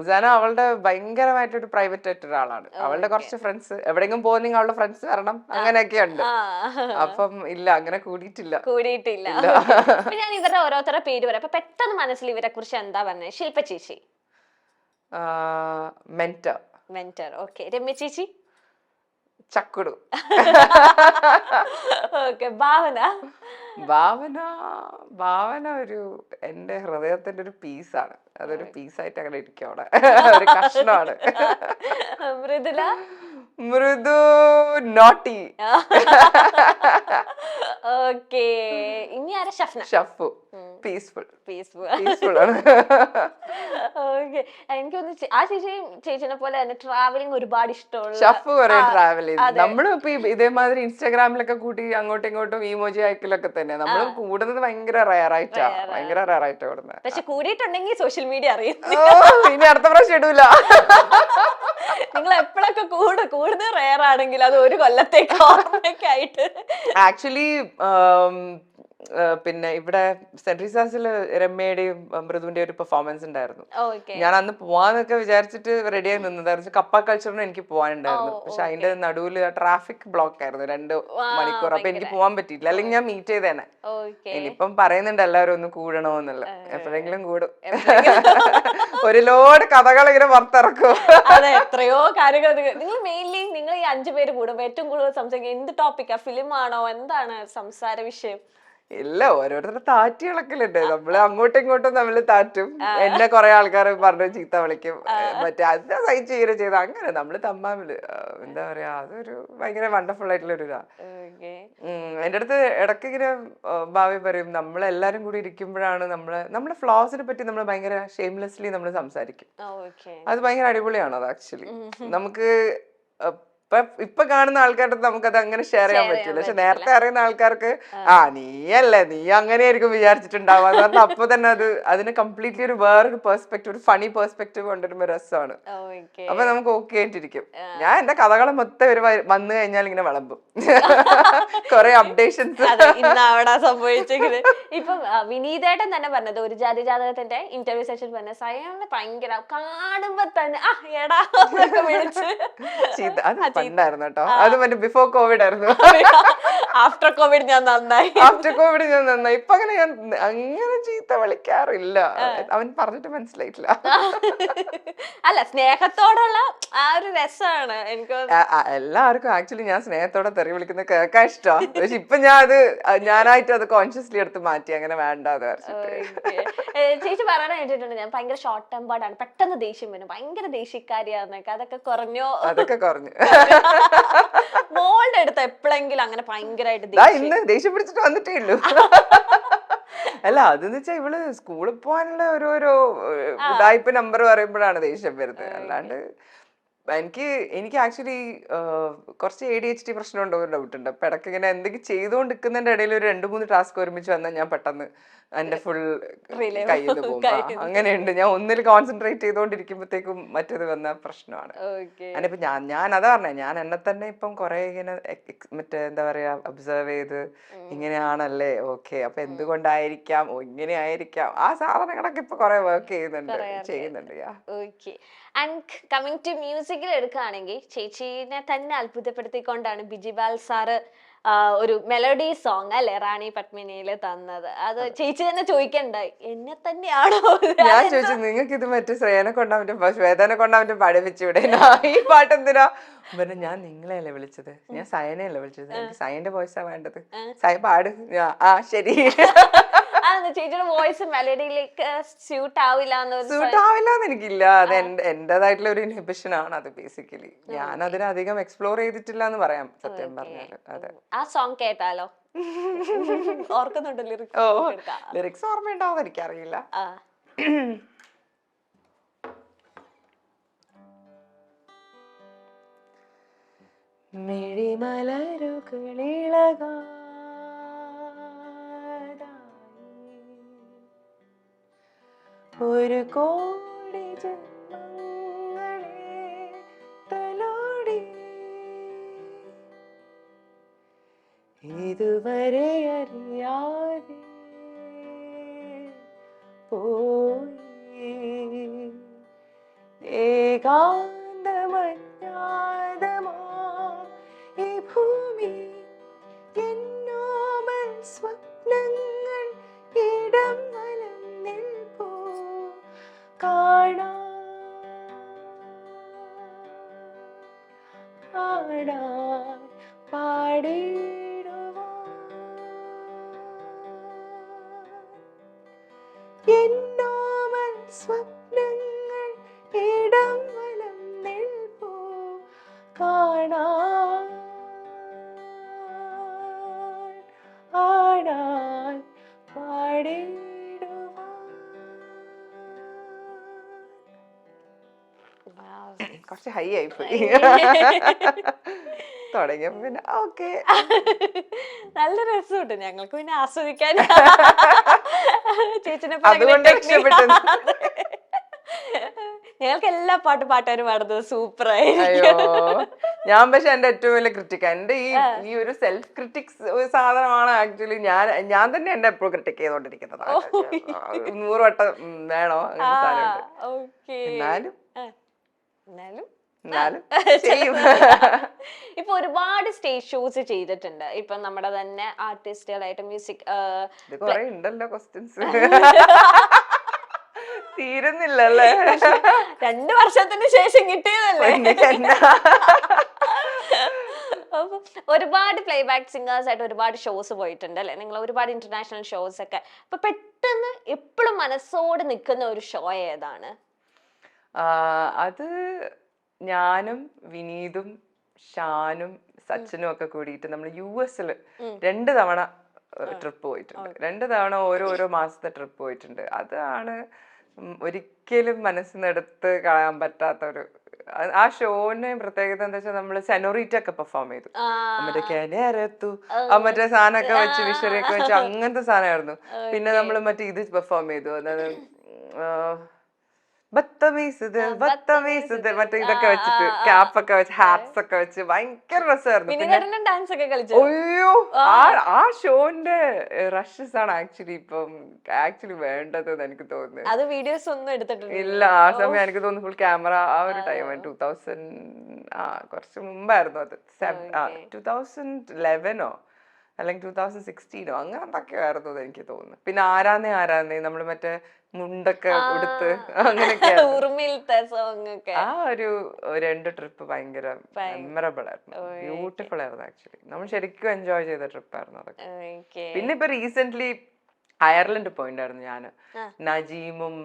ജന അവളുടെ ഭയങ്കരമായിട്ടൊരു പ്രൈവറ്റ് ആയിട്ട് ഒരാളാണ്. അവളുടെ കുറച്ച് ഫ്രണ്ട്സ് എവിടെയെങ്കിലും പോകുന്നെങ്കിൽ അവളുടെ ഫ്രണ്ട്സ് വരണം അങ്ങനെയൊക്കെ ഉണ്ട്. അപ്പം ഇല്ല, അങ്ങനെ കൂടിയിട്ടില്ല. ഞാൻ ഇവരുടെ ഓരോരുത്തരുടെ പേര് പറയാം. അപ്പൊ പെട്ടെന്ന് മനസ്സിൽ ഇവരെ കുറിച്ച് എന്താ പറഞ്ഞത്? ശില്പ ചേച്ചി മെന്റർ. ഓക്കെ. രമ്യ ചേച്ചി ചക്കുടു. ഓക്കെ. ഭാവന ഒരു എന്റെ ഹൃദയത്തിന്റെ ഒരു പീസാണ്. അതൊരു പീസായിട്ട് അങ്ങനെ ഇരിക്കും അവിടെ, ഒരു കഷ്ണമാണ്. മൃദു നോട്ടി. ഓക്കെ. ഇനി ആരാ? ഷഫു പീസ്ഫുൾ ആണ്. ഓക്കെ. എനിക്കൊന്ന് ആ ചേച്ചിനെ പോലെ തന്നെ ട്രാവലിംഗ് ഒരുപാട് ഇഷ്ടമുള്ള. ഷഫു കുറെ ട്രാവൽ ചെയ്തു. നമ്മളും ഇപ്പൊ ഇതേമാതിരി ഇൻസ്റ്റാഗ്രാമിലൊക്കെ കൂട്ടി അങ്ങോട്ടും ഇങ്ങോട്ടും ഇമോജി അയക്കലൊക്കെ തന്നെ. നമ്മൾ കൂടുന്നത് ഭയങ്കര റയർ ആയിട്ടാ കൂടുന്നത്. പക്ഷെ കൂടിയിട്ടുണ്ടെങ്കിൽ സോഷ്യൽ മീഡിയ അറിയും. ഇനി അടുത്ത പ്രാവശ്യം ഇടൂല. നിങ്ങൾ എപ്പോഴൊക്കെ കൂടുതൽ റയർ ആണെങ്കിൽ അത് ഒരു കൊല്ലത്തേക്ക് ഓർമ്മയൊക്കെ ആയിട്ട്. ആക്ച്വലി പിന്നെ ഇവിടെ സെന്റ് റീസാസിൽ രമ്യയുടെയും മൃദുവിന്റെ ഒരു പെർഫോമൻസ് ഉണ്ടായിരുന്നു. ഞാൻ അന്ന് പോവാന്നൊക്കെ വിചാരിച്ചിട്ട് റെഡിയായി നിന്നതായിരുന്നു. കപ്പ കൾച്ചറിന് എനിക്ക് പോകാനുണ്ടായിരുന്നു. പക്ഷെ അതിന്റെ നടുവിൽ ട്രാഫിക് ബ്ലോക്ക് ആയിരുന്നു 2 മണിക്കൂർ. അപ്പൊ എനിക്ക് പോകാൻ പറ്റിയില്ല, അല്ലെങ്കിൽ ഞാൻ മീറ്റ് ചെയ്തേനെ. ഇനിയിപ്പം പറയുന്നുണ്ട് എല്ലാവരും ഒന്ന് കൂടണോന്നല്ല. എപ്പോഴെങ്കിലും കൂടും. ഒരു ലോഡ് കഥകൾ ഇങ്ങനെ പുറത്തിറക്കും. അതെ, എത്രയോ കാര്യങ്ങൾ. നിങ്ങൾ മെയിൻലി നിങ്ങൾ ഈ 5 പേര് കൂടുമ്പോ ഏറ്റവും കൂടുതൽ സംസാരിക്കുക എന്ത് ടോപ്പിക്കാ? ഫിലിം ആണോ? എന്താണ് സംസാര വിഷയം? ഇല്ല, ഓരോരുത്തരുടെ താറ്റികളൊക്കെയുണ്ട്. നമ്മള് അങ്ങോട്ടും ഇങ്ങോട്ടും തമ്മിൽ താറ്റും. എന്നെ കുറെ ആൾക്കാർ പറഞ്ഞു ചീത്ത വിളിക്കും, മറ്റേ അത് സഹിച്ച് ഇങ്ങനെ ചെയ്ത് അങ്ങനെ നമ്മള് തമ്മില് എന്താ പറയാ, അതൊരു ഭയങ്കര വണ്ടർഫുൾ ആയിട്ടുള്ള ഒരു ഇതാ. എന്റെ അടുത്ത് ഇടയ്ക്ക് ഇങ്ങനെ ഭാവി പറയും, നമ്മളെല്ലാരും കൂടി ഇരിക്കുമ്പോഴാണ് നമ്മളെ ഫ്ലോസിനെ പറ്റി നമ്മൾ ഭയങ്കര ഷെയിംലെസ്ലി നമ്മൾ സംസാരിക്കും. അത് ഭയങ്കര അടിപൊളിയാണ്. അത് ആക്ച്വലി നമുക്ക് ഇപ്പൊ കാണുന്ന ആൾക്കാരുടെ നമുക്കത് അങ്ങനെ ഷെയർ ചെയ്യാൻ പറ്റില്ല. പക്ഷെ നേരത്തെ അറിയുന്ന ആൾക്കാർക്ക് നീ അങ്ങനെയായിരിക്കും വിചാരിച്ചിട്ടുണ്ടാവാന്ന് പറഞ്ഞാൽ അപ്പൊ തന്നെ അതിന് കംപ്ലീറ്റ്ലി ഒരു വേറൊരു പെർസ്പെക്റ്റീവ്, ഒരു ഫണി പെർസ്പെക്റ്റീവ് കൊണ്ടുവരുമ്പോ രസമാണ്. അപ്പൊ നമുക്ക് ഓക്കെ ആയിട്ടിരിക്കും. ഞാൻ എന്റെ കഥകളെ മൊത്തം ഒരു വന്നു കഴിഞ്ഞാൽ ഇങ്ങനെ വിളമ്പും കൊറേ അപ്ഡേഷൻസ്. അവിടെ സംഭവിച്ചത് ഇപ്പൊ വിനീതേട്ടൻ തന്നെ പറഞ്ഞത്, ഒരു ജാതി ജാതകത്തിന്റെ ഇന്റർവ്യൂ സെഷൻ പറഞ്ഞ സയന് ഭയങ്കര കാണുമ്പോ തന്നെ എടാ വിളിച്ച് ഉണ്ടായിരുന്നു കേട്ടോ. അത് മറ്റേ ബിഫോർ കോവിഡ് ആയിരുന്നു. ആഫ്റ്റർ കോവിഡ് ഞാൻ നന്നായി. ഇപ്പൊ അങ്ങനെ ഞാൻ അങ്ങനെ ചീത്ത വിളിക്കാറില്ല. അവൻ പറഞ്ഞിട്ട് മനസ്സിലായിട്ടില്ല. അല്ല, സ്നേഹത്തോടുള്ള ആ ഒരു രസമാണ് എനിക്ക്. എല്ലാവർക്കും ആക്ച്വലി ഞാൻ സ്നേഹത്തോടെ തെറി വിളിക്കുന്നത് കേൾക്കാൻ ഇഷ്ടമാണ്. പക്ഷെ ഇപ്പൊ ഞാനായിട്ട് അത് കോൺഷ്യസ്ലി എടുത്ത് മാറ്റി, അങ്ങനെ വേണ്ടാതെ. ചേച്ചി പറയാൻ കേട്ടിട്ടുണ്ട് ഞാൻ ഭയങ്കര ഷോർട്ട് ടെമ്പേർഡാണ്, പെട്ടെന്ന് ദേഷ്യം വരും, ഭയങ്കര ദേഷ്യക്കാരിയാന്നൊക്കെ. അതൊക്കെ കുറഞ്ഞു. മോളുടെ അടുത്ത് എപ്പോഴെങ്കിലും അങ്ങനെ ഭയങ്കരമായിട്ട് ഇന്ന് ദേഷ്യം പിടിച്ചിട്ട് വന്നിട്ടേ ഉള്ളൂ. അല്ല, അതെന്ന് വെച്ചാ ഇവള് സ്കൂളിൽ പോകാനുള്ള ഓരോരോ ഉഡായിപ്പ് നമ്പർ പറയുമ്പോഴാണ് ദേഷ്യം വരുന്നത്. അല്ലാണ്ട് എനിക്ക് ആക്ച്വലി കുറച്ച് ADHD പ്രശ്നം ഉണ്ടോ എന്ന് ഡൗട്ട് ഉണ്ട്. അപ്പൊ ഇടയ്ക്ക് ഇങ്ങനെ എന്തെങ്കിലും ചെയ്തുകൊണ്ടിരിക്കുന്നതിന്റെ ഇടയിൽ ഒരു 2-3 ടാസ്ക് ഒരുമിച്ച് വന്നാൽ ഞാൻ പെട്ടെന്ന് എന്റെ ഫുൾ കയ്യിൽ നിന്ന് പോകും. അങ്ങനെയുണ്ട്. ഞാൻ ഒന്നിൽ കോൺസെൻട്രേറ്റ് ചെയ്തോണ്ടിരിക്കുമ്പോഴത്തേക്കും മറ്റേത് വന്ന പ്രശ്നമാണ്. അതിനിപ്പോ ഞാൻ അതാ പറഞ്ഞേ, ഞാൻ എന്നെ തന്നെ ഇപ്പം കുറെ ഇങ്ങനെ മറ്റേ എന്താ പറയാ ഒബ്സർവ് ചെയ്ത് ഇങ്ങനെയാണല്ലേ, ഓക്കെ അപ്പൊ എന്തുകൊണ്ടായിരിക്കാം, ഇങ്ങനെ ആയിരിക്കാം, ആ സാധനങ്ങളൊക്കെ ഇപ്പൊ കുറെ വർക്ക് ചെയ്യുന്നുണ്ട്. ആൻഡ് കമ്മിങ് ടു മ്യൂസിക്കിൽ എടുക്കുകയാണെങ്കിൽ ചേച്ചീനെ തന്നെ അത്ഭുതപ്പെടുത്തിക്കൊണ്ടാണ് ബിജിപാൽ സാറ് ഒരു മെലഡി സോങ് അല്ലെ റാണി പത്മിനിയില് തന്നത്. അത് ചേച്ചി തന്നെ ചോദിക്കണ്ടായി, എന്നെ തന്നെയാണോ? ഞാൻ ചോദിച്ചു നിങ്ങൾക്ക് ഇത് മറ്റേ ശ്രേയനെ കൊണ്ടാ മറ്റേ ശ്വേതനെ കൊണ്ടാ മറ്റേ പഠിപ്പിച്ചൂടെ, ഈ പാട്ട് എന്തിനാ? പിന്നെ ഞാൻ നിങ്ങളെയല്ലേ വിളിച്ചത്, ഞാൻ സയനെയല്ലേ വിളിച്ചത്, എനിക്ക് സയന്റെ വോയിസാ വേണ്ടത്, സയ പാട്. ആ ശരി. ചേച്ചിയുടെ വോയിസ് മെലഡിയിലേക്ക് സ്യൂട്ട് ആവില്ല സ്യൂട്ട് ആവില്ലാന്ന് എനിക്കില്ല, അത് എന്റേതായിട്ടുള്ള ഒരു ഇൻഹിബിഷൻ ആണ് അത്. ബേസിക്കലി ഞാൻ അതിനധികം എക്സ്പ്ലോർ ചെയ്തിട്ടില്ല എന്ന് പറയാം സത്യം പറഞ്ഞാല്. അതെ, ആ സോങ് കേട്ടാലോ? ഓർക്കുന്നുണ്ട് ഓ ലിറിക്സ് ഓർമ്മയുണ്ടാവും, എനിക്കറിയില്ല. മിഴിമലരുകളിളകാ ഒരു കോടി ജന്മങ്ങളെ തലോടി ഇതുവരെ അറിയാതെ പോയി ഏകാന്തമജ്ഞാതമാ ഈ ഭൂമി എന്നോമൽ സ്വപ്നങ്ങൾ ഇടം വലം നിൽപ്പൂ കാണാൻ പാടിടുവാൻ എന്നോമൽ സ്വപ്നങ്ങൾ ഇടം വലം നിൽപ്പൂ കാണാൻ ആടാൻ പാടിടുവാൻ. കുറച്ച് ഹൈ ആയിപ്പോയി തുടങ്ങിയപ്പോ പിന്നെ ഓക്കെ. നല്ല രസമുണ്ട്, ഞങ്ങൾക്ക് പിന്നെ ആസ്വദിക്കാൻ. ചേച്ചിനെ അതുകൊണ്ട് രക്ഷപ്പെട്ടു. ഞങ്ങൾക്ക് എല്ലാ പാട്ടുകാരും പാടുന്നത് സൂപ്പറായി. അയ്യോ ഞാൻ പക്ഷെ എന്റെ ഏറ്റവും വലിയ ക്രിറ്റിക്ക, എന്റെ ഈ ഒരു സെൽഫ് ക്രിറ്റിക്സ് സാധനമാണ് ആക്ച്വലി. ഞാൻ തന്നെ എന്നെ എപ്പോഴും ക്രിറ്റിക് ചെയ്തോണ്ടിരിക്കുന്നത്. 100 വട്ടം വേണോ അങ്ങനെ സാധനമുണ്ട്. എന്നാലും ചെയ്യും. ഇപ്പൊ ഒരുപാട് സ്റ്റേജ് ഷോസ് ചെയ്തിട്ടുണ്ട്. ഇപ്പൊ നമ്മുടെ തന്നെ ആർട്ടിസ്റ്റുകളായിട്ട് മ്യൂസിക് കൊറേ ഉണ്ടല്ലോ ക്വസ്റ്റ്യൻസ്, തീരുന്നില്ലല്ലേ. 2 വർഷത്തിന് ശേഷം കിട്ടിയതല്ലേ. ഒരുപാട് പ്ലേ ബാക്ക് സിംഗേഴ്സ് ആയിട്ട് ഒരുപാട് ഷോസ് പോയിട്ടുണ്ട് അല്ലെ നിങ്ങൾ, ഒരുപാട് ഇന്റർനാഷണൽ ഷോസ് ഒക്കെ. അപ്പൊ പെട്ടെന്ന് എപ്പോഴും മനസ്സോട് നിൽക്കുന്ന ഒരു ഷോ ഏതാണ്? അത് ഞാനും വിനീതും ഷാനും സച്ചിനും ഒക്കെ കൂടിയിട്ട് നമ്മൾ US 2 തവണ ട്രിപ്പ് പോയിട്ടുണ്ട്. 2 തവണ ഓരോ മാസത്തെ ട്രിപ്പ് പോയിട്ടുണ്ട്. അതാണ് ഒരിക്കലും മനസ്സിനെടുത്ത് കളയാൻ പറ്റാത്തൊരു. ആ ഷോന് പ്രത്യേകത എന്താ വെച്ചാൽ നമ്മള് സെനോറിറ്റ ഒക്കെ പെർഫോം ചെയ്തു, മറ്റേ കെനരത്തു മറ്റേ സാധനമൊക്കെ വെച്ച് വിഷറിയൊക്കെ വെച്ച് അങ്ങനത്തെ സാധനമായിരുന്നു. പിന്നെ നമ്മള് മറ്റേ ഇത് പെർഫോം ചെയ്തു, അതായത് മറ്റേ ഇതൊക്കെ വെച്ചിട്ട് ക്യാപ്പൊക്കെ വെച്ച് ഹാറ്റ്സ് ഒക്കെ വെച്ച് ഭയങ്കര രസമായിരുന്നു. അയ്യോ ആ ഷോന്റെ റഷസ് ആണ് ആക്ച്വലി വേണ്ടത് എനിക്ക് തോന്നുന്നു. അത് വീഡിയോസ് ഒന്നും എടുത്തിട്ടില്ല. ഇല്ല, ആ സമയം എനിക്ക് തോന്നുന്നു ഫുൾ ക്യാമറ. ആ ഒരു ടൈം 2000 കുറച്ച് മുമ്പായിരുന്നു അത്. 2011 അല്ലെങ്കിൽ 2016 അങ്ങനെ എന്തൊക്കെയോ ആയിരുന്നു എനിക്ക് തോന്നുന്നു. പിന്നെ ആരാന്നേ നമ്മള് മറ്റേ മുണ്ടൊക്കെ ഉടുത്ത് അങ്ങനെയൊക്കെ ആ ഒരു 2 ട്രിപ്പ് ഭയങ്കര മെമ്മറബിൾ ആയിരുന്നു, ബ്യൂട്ടിഫുൾ ആയിരുന്നു. ആക്ച്വലി നമ്മൾ ശരിക്കും എൻജോയ് ചെയ്ത ട്രിപ്പായിരുന്നു അതൊക്കെ. പിന്നെ ഇപ്പൊ റീസെന്റ് അയർലൻഡ് പോയിണ്ടായിരുന്നു ഞാന്, നജീമും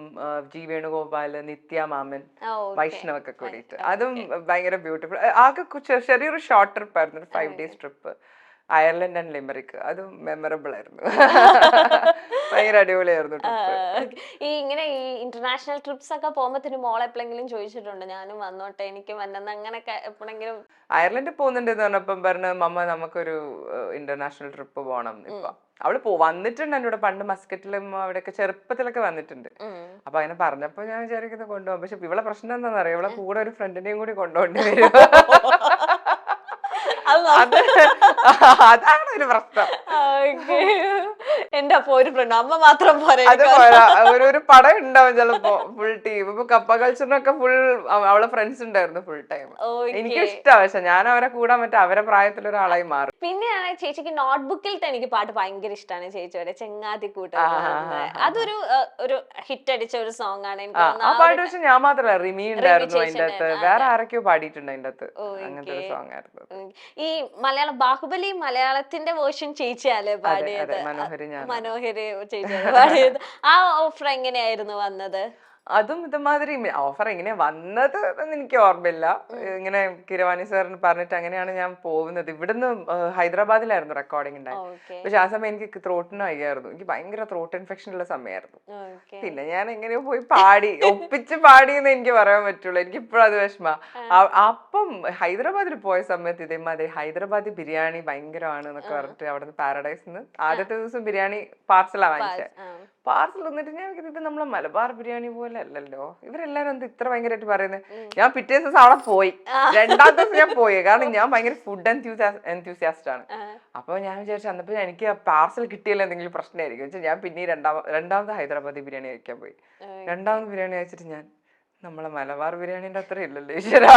ജി വേണുഗോപാല്, നിത്യ മാമൻ, വൈഷ്ണവൊക്കെ കൂടിയിട്ട്. അതും ഭയങ്കര ബ്യൂട്ടിഫുൾ. ആകെ ചെറിയൊരു ഷോർട്ട് ട്രിപ്പ് ആയിരുന്നു, ഒരു 5 days trip, Ireland and Limerick. അതും മെമ്മറബിൾ ആയിരുന്നു, ഭയങ്കര അടിപൊളിയായിരുന്നു ട്രിപ്പ്. ഇങ്ങനെ ഈ ഇന്റർനാഷണൽ ട്രിപ്സ് ഒക്കെ പോകുമ്പോ മോൾ എപ്പോഴെങ്കിലും ചോദിച്ചിട്ടുണ്ട് ഞാനും വന്നോട്ടെ എനിക്ക് വന്നെന്ന്, അങ്ങനെയൊക്കെ എപ്പോഴെങ്കിലും? അയർലൻഡ് പോകുന്നുണ്ട് എന്ന് പറഞ്ഞപ്പം പറഞ്ഞു മമ്മ നമുക്കൊരു ഇന്റർനാഷണൽ ട്രിപ്പ് പോകണം. ഇപ്പൊ അവള് വന്നിട്ടുണ്ട് എൻ്റെ കൂടെ, പണ്ട് മസ്കറ്റിലും അവിടെയൊക്കെ ചെറുപ്പത്തിലൊക്കെ വന്നിട്ടുണ്ട്. അപ്പൊ അങ്ങനെ പറഞ്ഞപ്പോ ഞാൻ വിചാരിക്കുന്നത് കൊണ്ടുപോകാം. പക്ഷെ ഇവളെ പ്രശ്നം എന്താണെന്ന് അറിയാം, ഇവളെ കൂടെ ഒരു ഫ്രണ്ടിനെയും കൂടി കൊണ്ടുപോകേണ്ടി വരും. അതാണ് ഒരു പ്രശ്നം. എന്റെ അപ്പൊ ഒരു ഫ്രണ്ട് അമ്മ മാത്രം പോരാ അത് പോരാ, ഒരു പടം ഉണ്ടാവും ചിലപ്പോ ഫുൾ ടീം. ഇപ്പൊ കപ്പ കൾച്ചറിനൊക്കെ ഫുൾ അവളെ ഫ്രണ്ട്സ് ഉണ്ടായിരുന്നു ഫുൾ ടൈം. എനിക്ക് ഇഷ്ടമാണ്, പക്ഷെ ഞാൻ അവരെ കൂടാൻ പറ്റും, അവരെ പ്രായത്തിലൊരാളായി മാറും. പിന്നെയാണ് ചേച്ചിക്ക് നോട്ട്ബുക്കിൽ എനിക്ക് പാട്ട് ഭയങ്കര ഇഷ്ടമാണ് ചേച്ചിയുടെ ചെങ്ങാതിക്കൂട്ട്. അതൊരു ഒരു ഹിറ്റ് അടിച്ച ഒരു സോങ് ആണ് എനിക്ക് ആ പാട്ട് പക്ഷെ ഞാൻ മാത്രല്ല, റിമി ഉണ്ടായിരുന്നു അതിന്റെ അകത്ത്, വേറെ ആരൊക്കെയോ പാടിയിട്ടുണ്ട് അതിന്റെ അകത്ത്. അങ്ങനത്തെ ഒരു സോങ് ആയിരുന്നു. ഈ മലയാളം ബാഹുബലി മലയാളത്തിന്റെ വേർഷൻ ചേച്ചിയല്ലേ പാടിയത്? മനോഹരി ചേച്ചിയാണ് പാടിയത്. ആ ഓഫർ എങ്ങനെയായിരുന്നു വന്നത്? അതും ഇതുമാതിരി ഓഫർ എങ്ങനെയാ വന്നത് എന്ന് എനിക്ക് ഓർമ്മയില്ല. ഇങ്ങനെ കിരവാണി സാറിന് പറഞ്ഞിട്ട് അങ്ങനെയാണ് ഞാൻ പോകുന്നത്. ഇവിടുന്ന് ഹൈദരാബാദിലായിരുന്നു റെക്കോർഡിംഗ് ഉണ്ടായത്. പക്ഷെ ആ സമയം എനിക്ക് ത്രോട്ടിന് വയ്യായിരുന്നു, എനിക്ക് ഭയങ്കര ത്രോട്ട് ഇൻഫെക്ഷൻ ഉള്ള സമയമായിരുന്നു. പിന്നെ ഞാൻ എങ്ങനെയോ പോയി പാടി, ഒപ്പിച്ച് പാടിയെന്ന് എനിക്ക് പറയാൻ പറ്റുള്ളൂ. എനിക്ക് ഇപ്പോഴും അത് വിഷമ. അപ്പം ഹൈദരാബാദിൽ പോയ സമയത്ത് ഇതേമാതിരി ഹൈദരാബാദി ബിരിയാണി ഭയങ്കരമാണ് എന്നൊക്കെ പറഞ്ഞിട്ട് അവിടുന്ന് പാരഡൈസിന്ന് ആദ്യത്തെ ദിവസം ബിരിയാണി പാർസലാ വാങ്ങിച്ചത്. പാർസൽ വന്നിട്ട് ഞാൻ ഇത് നമ്മളെ മലബാർ ബിരിയാണി പോലെ അല്ലല്ലോ, ഇവരെല്ലാരും എന്ത് ഇത്ര ഭയങ്കരമായിട്ട് പറയുന്നത്. ഞാൻ പിറ്റേ ദിവസം അവിടെ പോയി, രണ്ടാമത്തെ ദിവസം ഞാൻ പോയി, കാരണം ഞാൻ ഭയങ്കര ഫുഡ് എൻത്യൂസിയാസ്റ്റ് ആണ്. അപ്പൊ ഞാൻ വിചാരിച്ചു അന്നപ്പോ എനിക്ക് പാർസൽ കിട്ടിയല്ലോ എന്തെങ്കിലും പ്രശ്നമായിരിക്കും വെച്ചാൽ ഞാൻ പിന്നെ രണ്ടാമത് ഹൈദരാബാദി ബിരിയാണി കഴിക്കാൻ പോയി. രണ്ടാമത് ബിരിയാണി കഴിച്ചിട്ട് ഞാൻ നമ്മളെ മലബാർ ബിരിയാണിന്റെ അത്ര ഇല്ലല്ലോ ഈശ്വരാ,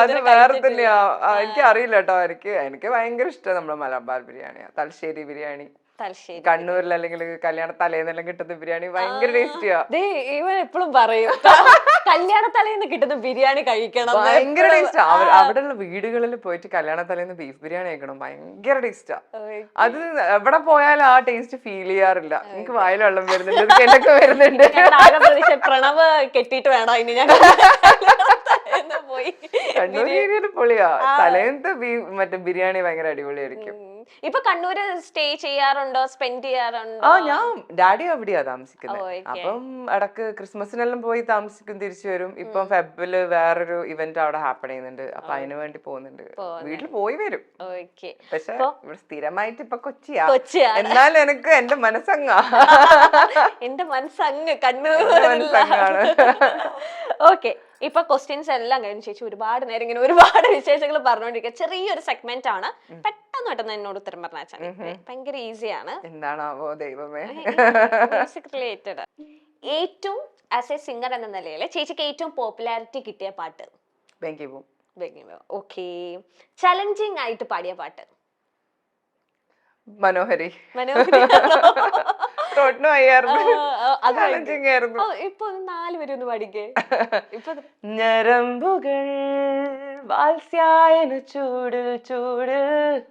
അത് വേറെ തന്നെയാ. എനിക്ക് അറിയില്ല കേട്ടോ, എനിക്ക് ഭയങ്കര ഇഷ്ടം നമ്മളെ മലബാർ ബിരിയാണിയാ. തലശ്ശേരി ബിരിയാണി, കണ്ണൂരിൽ അല്ലെങ്കിൽ കല്യാണ തലേന്നെല്ലാം കിട്ടുന്ന ബിരിയാണി ഭയങ്കര ടേസ്റ്റിയാ. ഇവൻ എപ്പോഴും പറയും കല്യാണ തലേന്ന് കിട്ടുന്ന ബിരിയാണി കഴിക്കണം, ഭയങ്കര ടേസ്റ്റാ. അവിടെയുള്ള വീടുകളിൽ പോയിട്ട് കല്യാണ തലേന്ന് ബീഫ് ബിരിയാണി കഴിക്കണം, ഭയങ്കര ടേസ്റ്റാ. അത് എവിടെ പോയാലും ആ ടേസ്റ്റ് ഫീൽ ചെയ്യാറില്ല. എനിക്ക് വായിൽ വെള്ളം വരുന്നുണ്ട്, കിഴക്ക് വരുന്നുണ്ട്. പ്രണവ് കെട്ടിയിട്ട് വേണോ ഇനി ഞാൻ പോയി. കണ്ണൂർ ഏരിയയിൽ പൊളിയാ, തലേന്നത്തെ മറ്റേ ബിരിയാണി ഭയങ്കര അടിപൊളിയായിരിക്കും. ഇപ്പൊ കണ്ണൂര് സ്റ്റേ ചെയ്യാറുണ്ടോ, സ്പെൻഡ് ചെയ്യാറുണ്ടോ? ഞാൻ ഡാഡി അവിടെയാ താമസിക്കുന്നത്. അപ്പം ഇടക്ക് ക്രിസ്മസിനെല്ലാം പോയി താമസിക്കും, തിരിച്ചു വരും. ഇപ്പം ഫെബില് വേറൊരു ഇവന്റ് അവിടെ ഹാപ്പൺ ചെയ്യുന്നുണ്ട്, അപ്പൊ അതിന് വേണ്ടി പോകുന്നുണ്ട്. വീട്ടിൽ പോയി വരും. പക്ഷെ ഇവിടെ സ്ഥിരമായിട്ട് ഇപ്പൊ കൊച്ചിയാ, എന്നാൽ എനിക്ക് എന്റെ മനസ്സങ്ങാ, എന്റെ മനസ്സങ്ങ് കണ്ണൂർ മനസ്സങ്ങാണ്. ഓക്കെ, ഇപ്പൊ ക്വസ്റ്റ്യൻസ് എല്ലാം കഴിഞ്ഞ ചേച്ചി ഒരുപാട് നേരം ഇങ്ങനെ ഒരുപാട് വിശേഷങ്ങൾ പറഞ്ഞുകൊണ്ടിരിക്കുക. ചെറിയൊരു സെഗ്മെന്റ് ആണ്, പെട്ടെന്ന് എന്നോട് ഉത്തരം പറഞ്ഞാൽ ഭയങ്കര ഈസിയാണ്. എന്താണാവോ ദൈവമേ? Music related. ഏറ്റവും ആസ് എ സിംഗർ എന്ന നിലയിൽ ചേച്ചിക്ക് ഏറ്റവും പോപ്പുലാരിറ്റി കിട്ടിയ പാട്ട്? ഓക്കെ. ചലഞ്ചിങ് ആയിട്ട് പാടിയ പാട്ട്? മനോഹരി. ഇപ്പൊ 4 വരെ ഒന്ന് പാടിക്കേ. ഞരമ്പുകൾ വാത്സ്യായന ചൂടിൽ ചൂടിൽ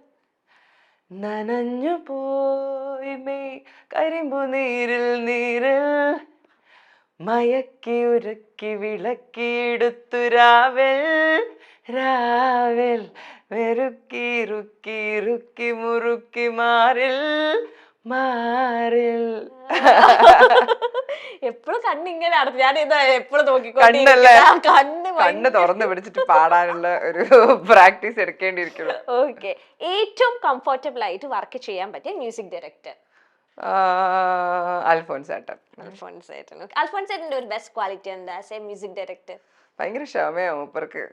നനഞ്ഞു പോയി മെയ് കരിമ്പു നീരിൽ നീരിൽ മയക്കി ഉരക്കി വിളക്കിയെടുത്തു രാവിൽ രാവിൽ വെറുക്കി റുക്കി റുക്കി മുറുക്കി മാറിൽ മാറിൽ. എപ്പോഴും കണ്ണിങ്ങനെ അടച്ചു, ഞാൻ ഇത് എപ്പോഴും നോക്കിക്കോണ്ടല്ലേ, കണ്ണ് തുറന്ന് പിടിച്ചിട്ട് പാടാനുള്ള ഒരു പ്രാക്ടീസ് എടുക്കേണ്ടിയിരിക്കുന്നു. ഓക്കെ. ഏറ്റവും കംഫർട്ടബിൾ ആയിട്ട് വർക്ക് ചെയ്യാൻ പറ്റിയ മ്യൂസിക് ഡയറക്ടർ? അൽഫോൻസേട്ടൻ. അൽഫോൻസേട്ടന്റെ ഒരു ബെസ്റ്റ് ക്വാളിറ്റി എന്താ ആസ് എ മ്യൂസിക് ഡയറക്ടർ? ഭയങ്കര ക്ഷമയാ മൂപ്പർക്ക്,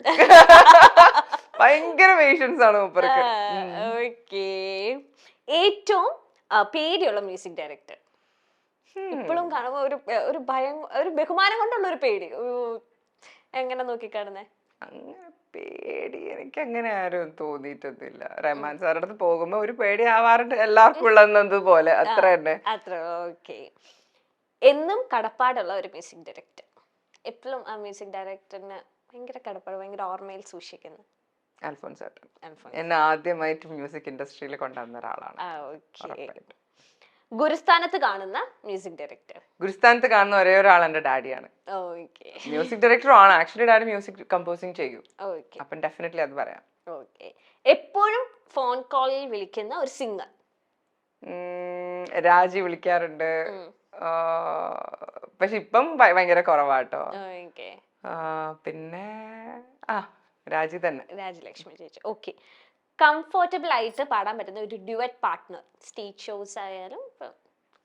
ഭയങ്കര പേഷ്യൻസ് ആണ് മൂപ്പർക്ക്. ഓക്കെ. ഏറ്റവും പേടിയുള്ള മ്യൂസിക് ഡയറക്ടർ? ഇപ്പോഴും കാണുമ്പോ ഒരു ഭയം, ഒരു ബഹുമാനം കൊണ്ടുള്ള ഒരു പേടി, എങ്ങനെ നോക്കിക്കാണുന്നേ? അങ്ങനെ പേടി എനിക്ക് അങ്ങനെ ആരും തോന്നിയിട്ടൊന്നുമില്ല. റഹ്മാൻ സാറിന്റെ അടുത്ത് പോകുമ്പോ ഒരു പേടി ആവാറുണ്ട്, എല്ലാവർക്കും ഉള്ളതുപോലെ, അത്ര തന്നെ. അത്ര. ഓക്കെ. എന്നും കടപ്പാടുള്ള ഒരു മ്യൂസിക് ഡയറക്ടർ? എപ്പോഴും ആ മ്യൂസിക് ഡയറക്ടറിന് ഭയങ്കര കടപ്പാട്, ഭയങ്കര ഓർമ്മയിൽ സൂക്ഷിക്കുന്നു? അൽഫോൻസേട്ടൻ എന്നെ ആദ്യമായിട്ട് മ്യൂസിക് ഇൻഡസ്ട്രിയിൽ കൊണ്ടുവന്ന ഒരാളാണ്. ഗുരുസ്ഥാനത്ത് കാണുന്ന മ്യൂസിക് ഡയറക്ടർ? ഗുരുസ്ഥാനത്ത് കാണുന്ന ഒരേ ഒരാൾ എന്റെ ഡാഡിയാണ്. മ്യൂസിക് ഡയറക്ടറും ആണ്. ആക്ച്വലി ഡാഡി മ്യൂസിക് കമ്പോസിങ് ചെയ്യും, അപ്പം ഡെഫിനറ്റ്ലി അത് പറയാം. ഓക്കെ. എപ്പോഴും ഫോൺ കോളിൽ വിളിക്കുന്ന ഒരു സിംഗർ? രാജി വിളിക്കാറുണ്ട്, പക്ഷെ ഇപ്പം ഭയങ്കര കുറവാട്ടോ. പിന്നെ രാജി തന്നെ, രാജലക്ഷ്മി ചേച്ചി. ഓക്കെ. കംഫർട്ടബിൾ ആയിട്ട് പാടാൻ പറ്റുന്ന ഒരു ഡ്യുവറ്റ് പാർട്ട്ണർ, സ്റ്റേജ് ഷോസ് ആയാലും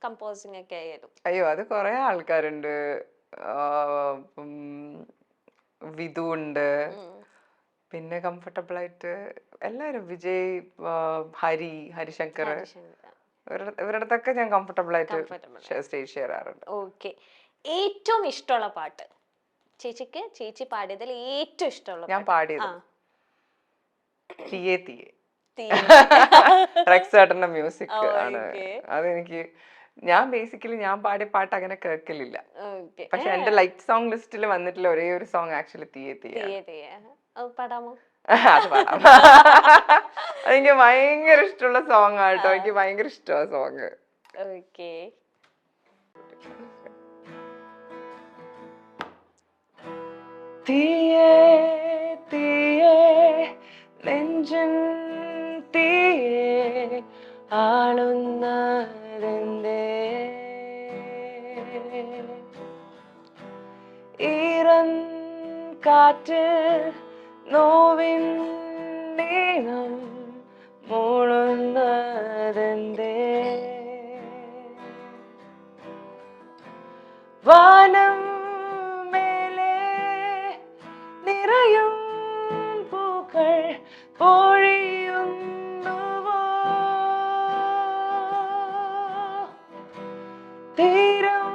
കമ്പോസിംഗ് ഒക്കെ ആയാലും? അയ്യോ, അത് കുറെ ആൾക്കാരുണ്ട്. വിധു ഉണ്ട്, പിന്നെ കംഫർട്ടബിൾ ആയിട്ട് എല്ലാവരും വിജയ്, ഹരിശങ്കർ, ഇവരുടെ അടുത്തൊക്കെ ഞാൻ കംഫർട്ടബിൾ ആയിട്ട് സ്റ്റേജ് ഷെയർ ചെയ്യാറുണ്ട്. ഓക്കെ, ഏറ്റവും ഇഷ്ടമുള്ള പാട്ട് ചേച്ചിക്ക്, ചേച്ചി പാടിയതിൽ ഏറ്റവും ഇഷ്ടമുള്ള ഞാൻ പാടിയത് തീയെ തീയെ, തീ. റെക്സ് ഏട്ടന്റെ മ്യൂസിക് ആണ്. അതെനിക്ക്, ഞാൻ ബേസിക്കലി ഞാൻ പാടിയ പാട്ട് അങ്ങനെ കേൾക്കലില്ല, പക്ഷെ എന്റെ ലൈക്ക് സോങ് ലിസ്റ്റിൽ വന്നിട്ടുള്ള ഒരേ ഒരു സോങ് ആക്ച്വലി തീയെ തീയെ. പാടാമോ? അത് പാടാം. അതെനിക്ക് ഭയങ്കര ഇഷ്ടമുള്ള സോങ് ആട്ടോ, എനിക്ക് ഭയങ്കര ഇഷ്ടമാണ് സോങ്. ഓക്കെ. തീയേ തീയേ നെഞ്ചൻ തീയേ ആളുന്നതെന്തേ, ഈറൻ കാറ്റ് നോവിൻ നീളം മൂളുന്നതെന്തേ, വാനം മേലെ നിറയും പൂക്കൾ പൊഴിയുന്നുവോ, തീരം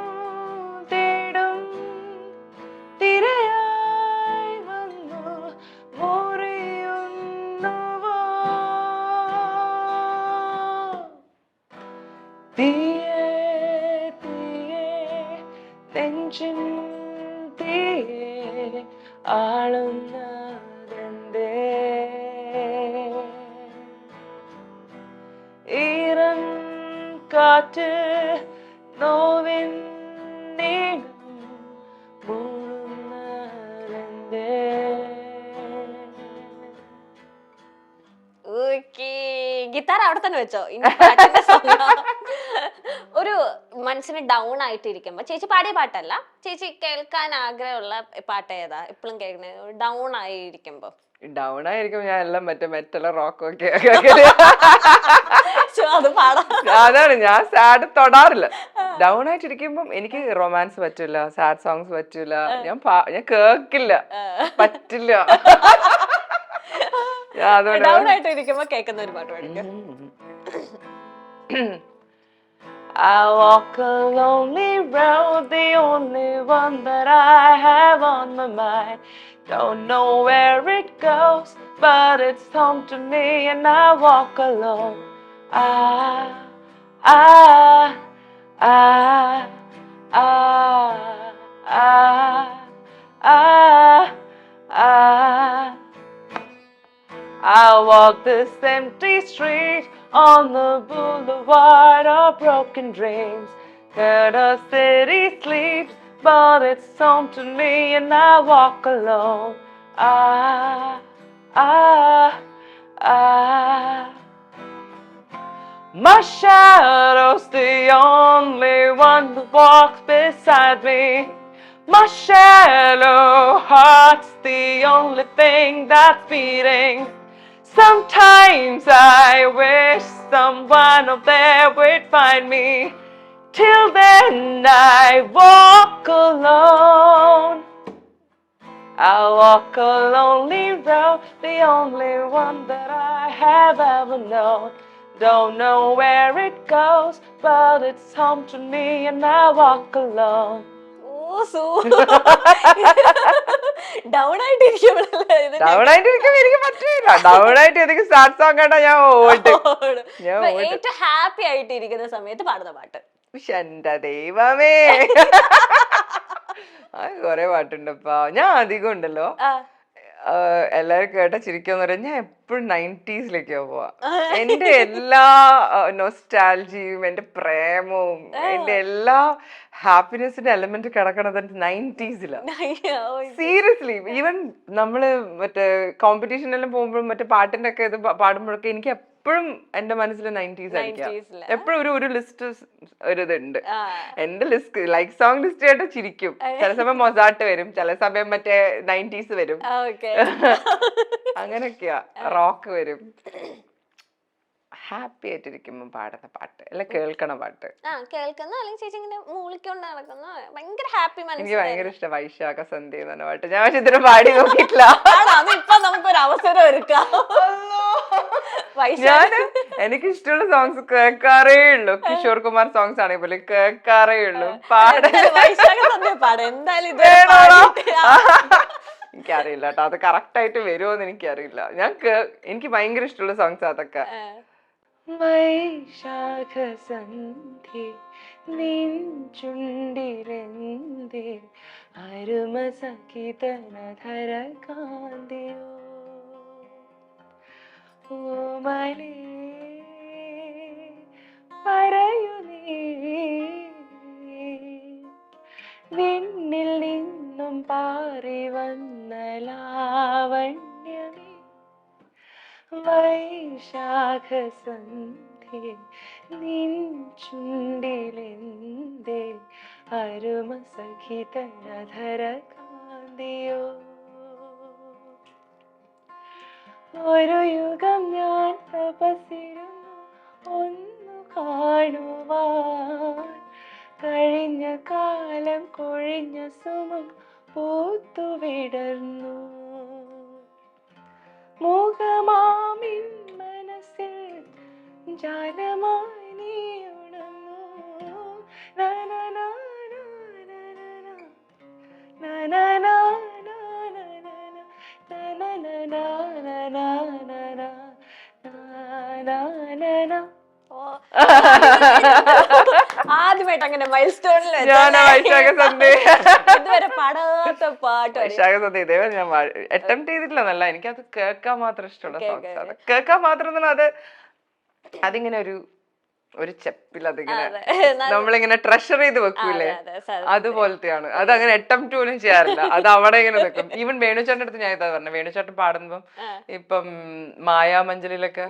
തേടും തിരയായി വന്നു മുറിയുന്നുവോ, തീയേ തീയേ നെഞ്ചിൻ തീയേ ആളുന്നതെന്തേ, ഈറൻ കാറ്റ് നോവിൻ നീളം മൂളുന്നതെന്തേ. ഓക്കെ, ഗിത്താർ അവിടെ തന്നെ വെച്ചോ. ഇനി പാട്ടിന്റെ song ആ. ഒരു മനസ്സിന് ഡൗൺ ആയിട്ടിരിക്കുമ്പോ, ചേച്ചി പാടിയ പാട്ടല്ല, ചേച്ചി കേൾക്കാൻ ആഗ്രഹമുള്ള പാട്ട് ഏതാ എപ്പോഴും കേൾക്കുന്നത് ഡൗൺ ആയിരിക്കുമ്പോ? ഡൗൺ ആയിരിക്കും ഞാൻ എല്ലാം മറ്റേ മെറ്റല റോക്കും ഒക്കെ. അത് പാടാം. അതാണ്, ഞാൻ സാഡ് തൊടാറില്ല. ഡൗൺ ആയിട്ടിരിക്കുമ്പം എനിക്ക് റൊമാൻസ് പറ്റില്ല, സാഡ് സോങ്സ് പറ്റില്ല, ഞാൻ കേക്കില്ല, പറ്റില്ല. ഡൗൺ ആയിട്ട് ഇരിക്കുമ്പോ കേൾക്കുന്ന ഒരു പാട്ട് പാടിക്കും. I walk a lonely road, the only one that I have on my mind. Don't know where it goes, but it's home to me, and I walk alone. I, I walk this empty street on the boulevard of broken dreams. Where the city sleeps, but it's home to me, and I walk alone. My shadow's the only one who walks beside me. My shallow heart's the only thing that's beating. Sometimes I wish someone out there would find me. Till then I walk alone. I walk a lonely road, the only one that I have ever known. Don't know where it goes, but it's home to me, and I walk alone. Down ആയിട്ടിരിക്കുമ്പോഴല്ലേ down ആയിട്ടിരിക്കുമ്പോ എനിക്ക് പറ്റില്ല. Down ആയിട്ട് ഏതെങ്കിലും sad song കേട്ടാ ഞാൻ ഓടും. ഏറ്റവും ഹാപ്പി ആയിട്ടിരിക്കുന്ന സമയത്ത് പാടുന്ന പാട്ട്? എന്റെ ദൈവമേ, അത് കൊറേ പാട്ടുണ്ടപ്പാ. ഞാൻ അധികം ഉണ്ടല്ലോ, എല്ലാരും കേട്ട ചിരിക്കാന്ന് പറയാൻ ഞാൻ എപ്പോഴും 90s പോവാ. എന്റെ എല്ലാ നൊസ്റ്റാൾജിയും, എന്റെ പ്രേമവും, എന്റെ എല്ലാ ഹാപ്പിനെസിന്റെ എലമെന്റ് കിടക്കണത് 90s. സീരിയസ്ലി, ഈവൻ നമ്മള് മറ്റേ കോമ്പറ്റീഷനെല്ലാം പോകുമ്പോഴും മറ്റേ പാട്ടിന്റെ ഒക്കെ ഇത് പാടുമ്പോഴൊക്കെ എനിക്ക് എപ്പോഴും എന്റെ മനസ്സിൽ 90s ആയിരിക്കാം. എപ്പോഴും ഒരു ലിസ്റ്റ് ഒരു ഇതുണ്ട്. എന്റെ ലിസ്റ്റ് ലൈക്ക് സോങ് ലിസ്റ്റ് ആയിട്ട് ചിരിക്കും. ചില സമയം മൊസാട്ട് വരും, ചില സമയം മറ്റേ 90s വരും, അങ്ങനെയൊക്കെയാ. റോക്ക് വരും. ഹാപ്പി ആയിട്ടിരിക്കുമ്പോ പാടുന്ന പാട്ട് അല്ല കേൾക്കണ പാട്ട്, കേൾക്കുന്ന അല്ലെങ്കിൽ ചേച്ചി ഇങ്ങനെ മൂളിക്കൊണ്ട് നടക്കുന്ന ഭയങ്കര ഹാപ്പി. എനിക്ക് ഭയങ്കര ഇഷ്ടം വൈശാഖ സന്ധ്യ എന്ന പാട്ട്. ഞാൻ പക്ഷെ ഇതിനെ പാടി നോക്കിയിട്ടില്ല. ഇപ്പൊ നമുക്ക് ഒരു അവസരം ഒരുക്കാം. ഞാൻ എനിക്ക് ഇഷ്ടമുള്ള സോങ്സ് കേൾക്കാറേ ഉള്ളൂ. കിഷോർ കുമാർ സോങ്സ് ആണെങ്കിൽ പോലും കേൾക്കാറേ ഉള്ളൂ. എന്തായാലും എനിക്കറിയില്ല കേട്ടോ, അത് കറക്റ്റ് ആയിട്ട് വരുമോന്ന് എനിക്കറിയില്ല. എനിക്ക് ഭയങ്കര ഇഷ്ടമുള്ള സോങ്സ് അതൊക്കെ. വൈശാഖ സന്ധ്യ നിൻ ചുണ്ടിലെന്തേ അരുമ സഖിതനധര കാന്തിയോ ഓമലേ പറയൂ നീ വിണ്ണിൽ നിന്നും പാറി വന്ന ലാവണ്യമേ വൈശാഖ സന്ധ്യ നിൻ ചുണ്ടിലെന്തേ അരുമ സഖിതനധര കാന്തിയോ ഒരു യുഗം ഞാൻ തപസ്സിരുന്നു ഒന്നു കാണുവാൻ കഴിഞ്ഞ കാലം കൊഴിഞ്ഞ സുമം പൂത്തുവിടർന്നു മുഖമാമിൻ മനസ്സിൽ ജാലമായി നീ ഉണർന്നു ആദ്യമായിട്ട് അങ്ങനെ മൈൽ സ്റ്റോണിൽ ഇതുവരെ പാടാത്ത പാട്ട് വൈശാഖ സന്ധ്യ ഇതേ ഞാൻ അറ്റംപ്റ്റ് ചെയ്തിട്ടില്ല. നല്ല എനിക്കത് കേൾക്കാൻ മാത്രം ഇഷ്ടമുള്ള സോങ്സ് ആണ്. കേൾക്കാൻ മാത്രം അത് അതിങ്ങനെ ഒരു ചെപ്പിൽ അതിങ്ങനെ നമ്മളിങ്ങനെ ട്രഷർ ചെയ്ത് വെക്കൂലേ, അതുപോലത്തെയാണ്. അത് അങ്ങനെ അറ്റംപ്റ്റ് പോലും ചെയ്യാറില്ല. അത് അവിടെ ഇങ്ങനെ നിൽക്കും. ഈവൻ വേണുചേട്ടൻ്റെ അടുത്ത് ഞാൻ ഇതാ പറഞ്ഞു, വേണുചേട്ടൻ പാടുമ്പം ഇപ്പം മായാമഞ്ജലിയിലൊക്കെ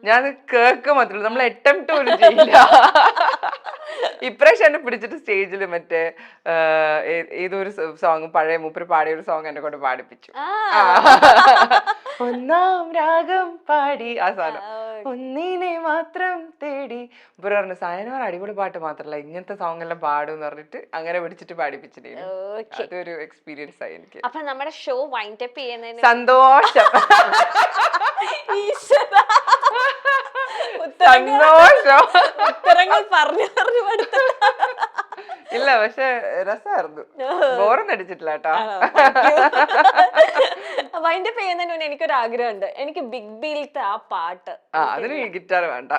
ഞാൻ കേൾക്കുക മാത്രമല്ല, നമ്മൾ അറ്റംപ്റ്റ് പോലും ചെയ്യില്ല. ഇപ്രാവശ്യം എന്നെ പിടിച്ചിട്ട് സ്റ്റേജിൽ മറ്റേ ഏതൊരു സോങ് പഴയ മൂപ്പര് പാടിയ ഒരു സോങ് എന്നെ കൊണ്ട് പാടിപ്പിച്ചു. ഒന്നാം രാഗം പാടി ആ സാധനം ഒന്നിനെ മാത്രം തേടി ഇവർ പറഞ്ഞു സയനോർ അടിപൊളി പാട്ട് മാത്രല്ല ഇങ്ങനത്തെ സോങ് എല്ലാം പാടും എന്ന് പറഞ്ഞിട്ട് അങ്ങനെ പിടിച്ചിട്ട് പാടിപ്പിച്ചിട്ടു. അതൊരു എക്സ്പീരിയൻസ് ആയി എനിക്ക്. അപ്പൊ നമ്മുടെ ഷോ വൈൻഡ് അപ്പ് ചെയ്യുന്നതിന് സന്തോഷം സന്തോഷം ഉത്തരങ്ങൾ പറഞ്ഞു പറഞ്ഞു പഠിത്ത ഇല്ല, പക്ഷെ രസമായിരുന്നു. ബോറൊന്നും അടിച്ചിട്ടില്ല കേട്ടോ. വൈൻഡ് അപ്പ് ചെയ്യുന്നതിന് മുന്നേ എനിക്കൊരു ആഗ്രഹമുണ്ട്. എനിക്ക് ബിഗ് ബിയിലത്തെ ആ പാട്ട് അതിന് ഗിറ്റാർ വേണ്ട,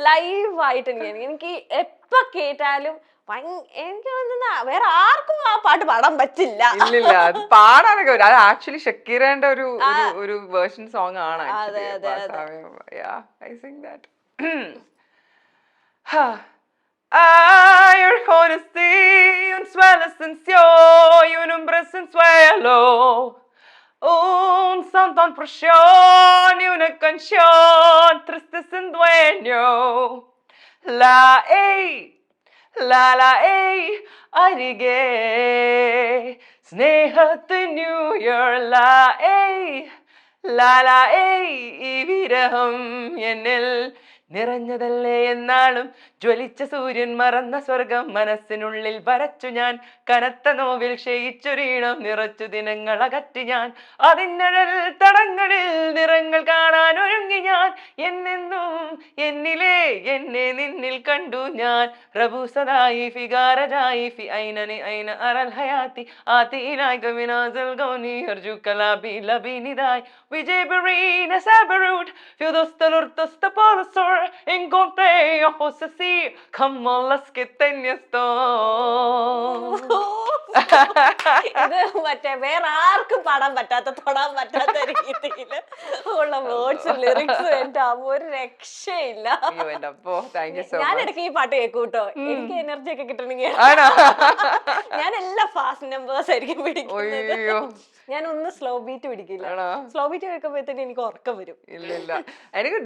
ലൈവായിട്ട് എനിക്ക് എപ്പ കേട്ടാലും എനിക്ക് തോന്നുന്ന വേറെ ആർക്കും ആ പാട്ട് പാടാൻ പറ്റില്ല. ഇല്ലില്ല, അത് പാടാനൊക്കെ വരും. അത് ആക്ച്വലി ഷക്കീറേന്റെ ഒരു വേർഷൻ സോങ് ആണ്. Ai, eu conheci suelo silencioso y un brazo en suelo, un son tan presión y una canción triste sin dueño. La arige സ്നേഹത്തെ ന്യൂ ഇയർ la ഈ വിരഹം എന്നിൽ നിറഞ്ഞതല്ലേ എന്നാളും ജ്വലിച്ച സൂര്യൻ മറന്ന സ്വർഗം മനസ്സിനുള്ളിൽ വരച്ചു ഞാൻ കനത്ത നോവിൽ ക്ഷയിച്ചൊരീണം നിറച്ചു ദിനങ്ങൾ അകറ്റി ഞാൻ അതിനഴൽ തടങ്ങളിൽ നിറങ്ങൾ കാണാൻ ഒരുങ്ങി ഞാൻ എന്നെന്നും എന്നിലെ എന്നെ നിന്നിൽ കണ്ടു ഞാൻ റബൂസദായി ഫിഗാരജായി ഫി ഐനനി ഐന അറൽ ഹയാത്തി ആതിനായി ഗമിനാസൽ ഗൗനി അർജുകലാബി ലബിനിദായി വിജയബറീന സബറൂട്ട് ഫിദസ്തലുർതസ്ത പോലസോർ encontré ojos así como los que tenías tú. ഇത് മറ്റേ വേറെ ആർക്കും പാടാൻ പറ്റാത്ത തൊടാൻ പറ്റാത്ത രീതിയിൽ ഉള്ള വേർഡ്സും ലിറിക്സും എന്റെ ഒരു രക്ഷയില്ല. ഞാൻ ഇടയ്ക്ക് ഈ പാട്ട് കേൾക്കൂട്ടോ, എനിക്ക് എനർജി ഒക്കെ കിട്ടണമെങ്കിൽ ഞാൻ എല്ലാ ഫാസ്റ്റ് നമ്പേഴ്സ് ആയിരിക്കും പിടിക്കുന്നത്. ഞാൻ ഒന്ന് സ്ലോ ബീറ്റ് പിടിക്കില്ല. സ്ലോ ബീറ്റ് കേൾക്കുമ്പോഴത്തേക്ക് എനിക്ക് ഉറക്കം വരും. ഇല്ല എനിക്ക്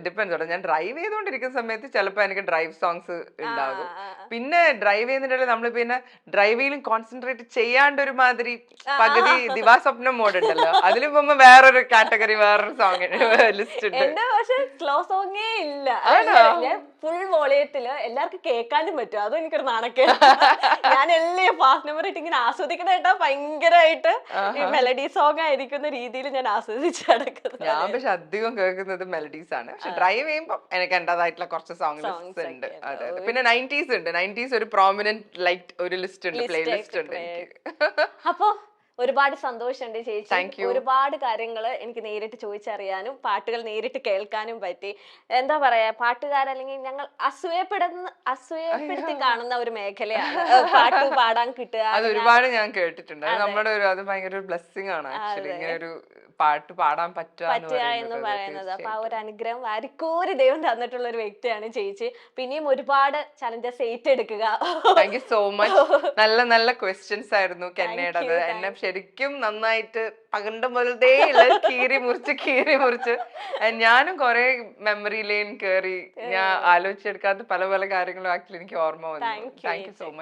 ഡിപ്പെൻസ് ഞാൻ ഡ്രൈവ് ചെയ്തുകൊണ്ടിരിക്കുന്ന സമയത്ത് ചിലപ്പോ എനിക്ക് ഡ്രൈവ് സോങ്സ് ഉണ്ടാകും. പിന്നെ ഡ്രൈവ് ചെയ്യുന്നതിന്റെ നമ്മൾ പിന്നെ ഡ്രൈവിലും കോൺസെൻട്രേറ്റ് ചെയ്യാണ്ട് ഒരു മാതിരി പകുതി ദിവാസ്വപ്നം മോഡ് ഉണ്ടല്ലോ, അതിൽ പോകുമ്പോ വേറൊരു കാറ്റഗറി വേറൊരു സോങ് ലിസ്റ്റ് ഉണ്ട്. എന്റെ പക്ഷെ സ്ലോ സോങ്ങേ ഇല്ല. ഞാൻ ഫുൾ വോളിയത്തില് എല്ലാവർക്കും കേൾക്കാനും പറ്റും. അതും എനിക്കൊരു നാണക്കേട്. ഞാൻ എല്ലാം ഫാസ്റ്റ് നമ്പർ ഇട്ട് ഇങ്ങനെ ആസ്വദിക്കണ കേട്ടാ ഭയങ്കരമായിട്ട് ഒരു മെലഡി സോങ് ആയിരിക്കുന്ന രീതിയിൽ ഞാൻ ആസ്വദിച്ച് നടക്കുന്നത്. ഞാൻ പക്ഷെ അധികം കേൾക്കുന്നത് മെലഡീസ് ആണ്. പക്ഷെ ഡ്രൈവ് ചെയ്യുമ്പോൾ എനിക്ക് എന്റേതായിട്ടുള്ള കുറച്ച് സോങ് ലിസ്റ്റ് ഉണ്ട്. അതെ അതെ. പിന്നെ 90s ഉണ്ട്. 90s ഒരു പ്രോമിനന്റ് ലൈറ്റ് ഒരു ലിസ്റ്റ് ഉണ്ട്, പ്ലേ ലിസ്റ്റ് ഉണ്ട് എനിക്ക്. അപ്പൊ ഒരുപാട് സന്തോഷമുണ്ട് Thank ചേച്ചി. you. ഒരുപാട് കാര്യങ്ങൾ എനിക്ക് നേരിട്ട് ചോദിച്ചറിയാനും പാട്ടുകൾ നേരിട്ട് കേൾക്കാനും പറ്റി. എന്താ പറയാ, പാട്ടുകാരല്ലെങ്കിൽ ഞങ്ങൾ അസൂയപ്പെടുത്തി കാണുന്ന ഒരു മേഖലയാണ് പാട്ട് പാടാൻ കിട്ടുക. അത് ഒരുപാട് ഞാൻ കേട്ടിട്ടുണ്ട്. അത് നമ്മുടെ ഒരു അത് ഭയങ്കര ഒരു ബ്ലെസ്സിങ് ആണ് ആക്ച്വലി, ഇങ്ങനെ ഒരു പാട്ട് പാടാൻ പറ്റുക എന്ന് പറയുന്നത്. അപ്പൊ ആ ഒരു അനുഗ്രഹം വാരിക്കോരി ദൈവം തന്നിട്ടുള്ള ഒരു വ്യക്തിയാണ് ചേച്ചി. പിന്നെയും ഒരുപാട് ചലഞ്ചസ് ഏറ്റെടുക്കുക. Thank you so much. നല്ല നല്ല ക്വസ്റ്റ്യൻസ് ആയിരുന്നു കെന്നയുടേത്. എന്നെ ശരിക്കും നന്നായിട്ട് പകണ്ട മുതലേ കീറി മുറിച്ച് ഞാനും കുറെ മെമ്മറി ലൈൻ കയറി ഞാൻ ആലോചിച്ചെടുക്കാത്ത പല പല കാര്യങ്ങളും ആക്ച്വലി എനിക്ക് ഓർമ്മ വന്നു. Thank you so much.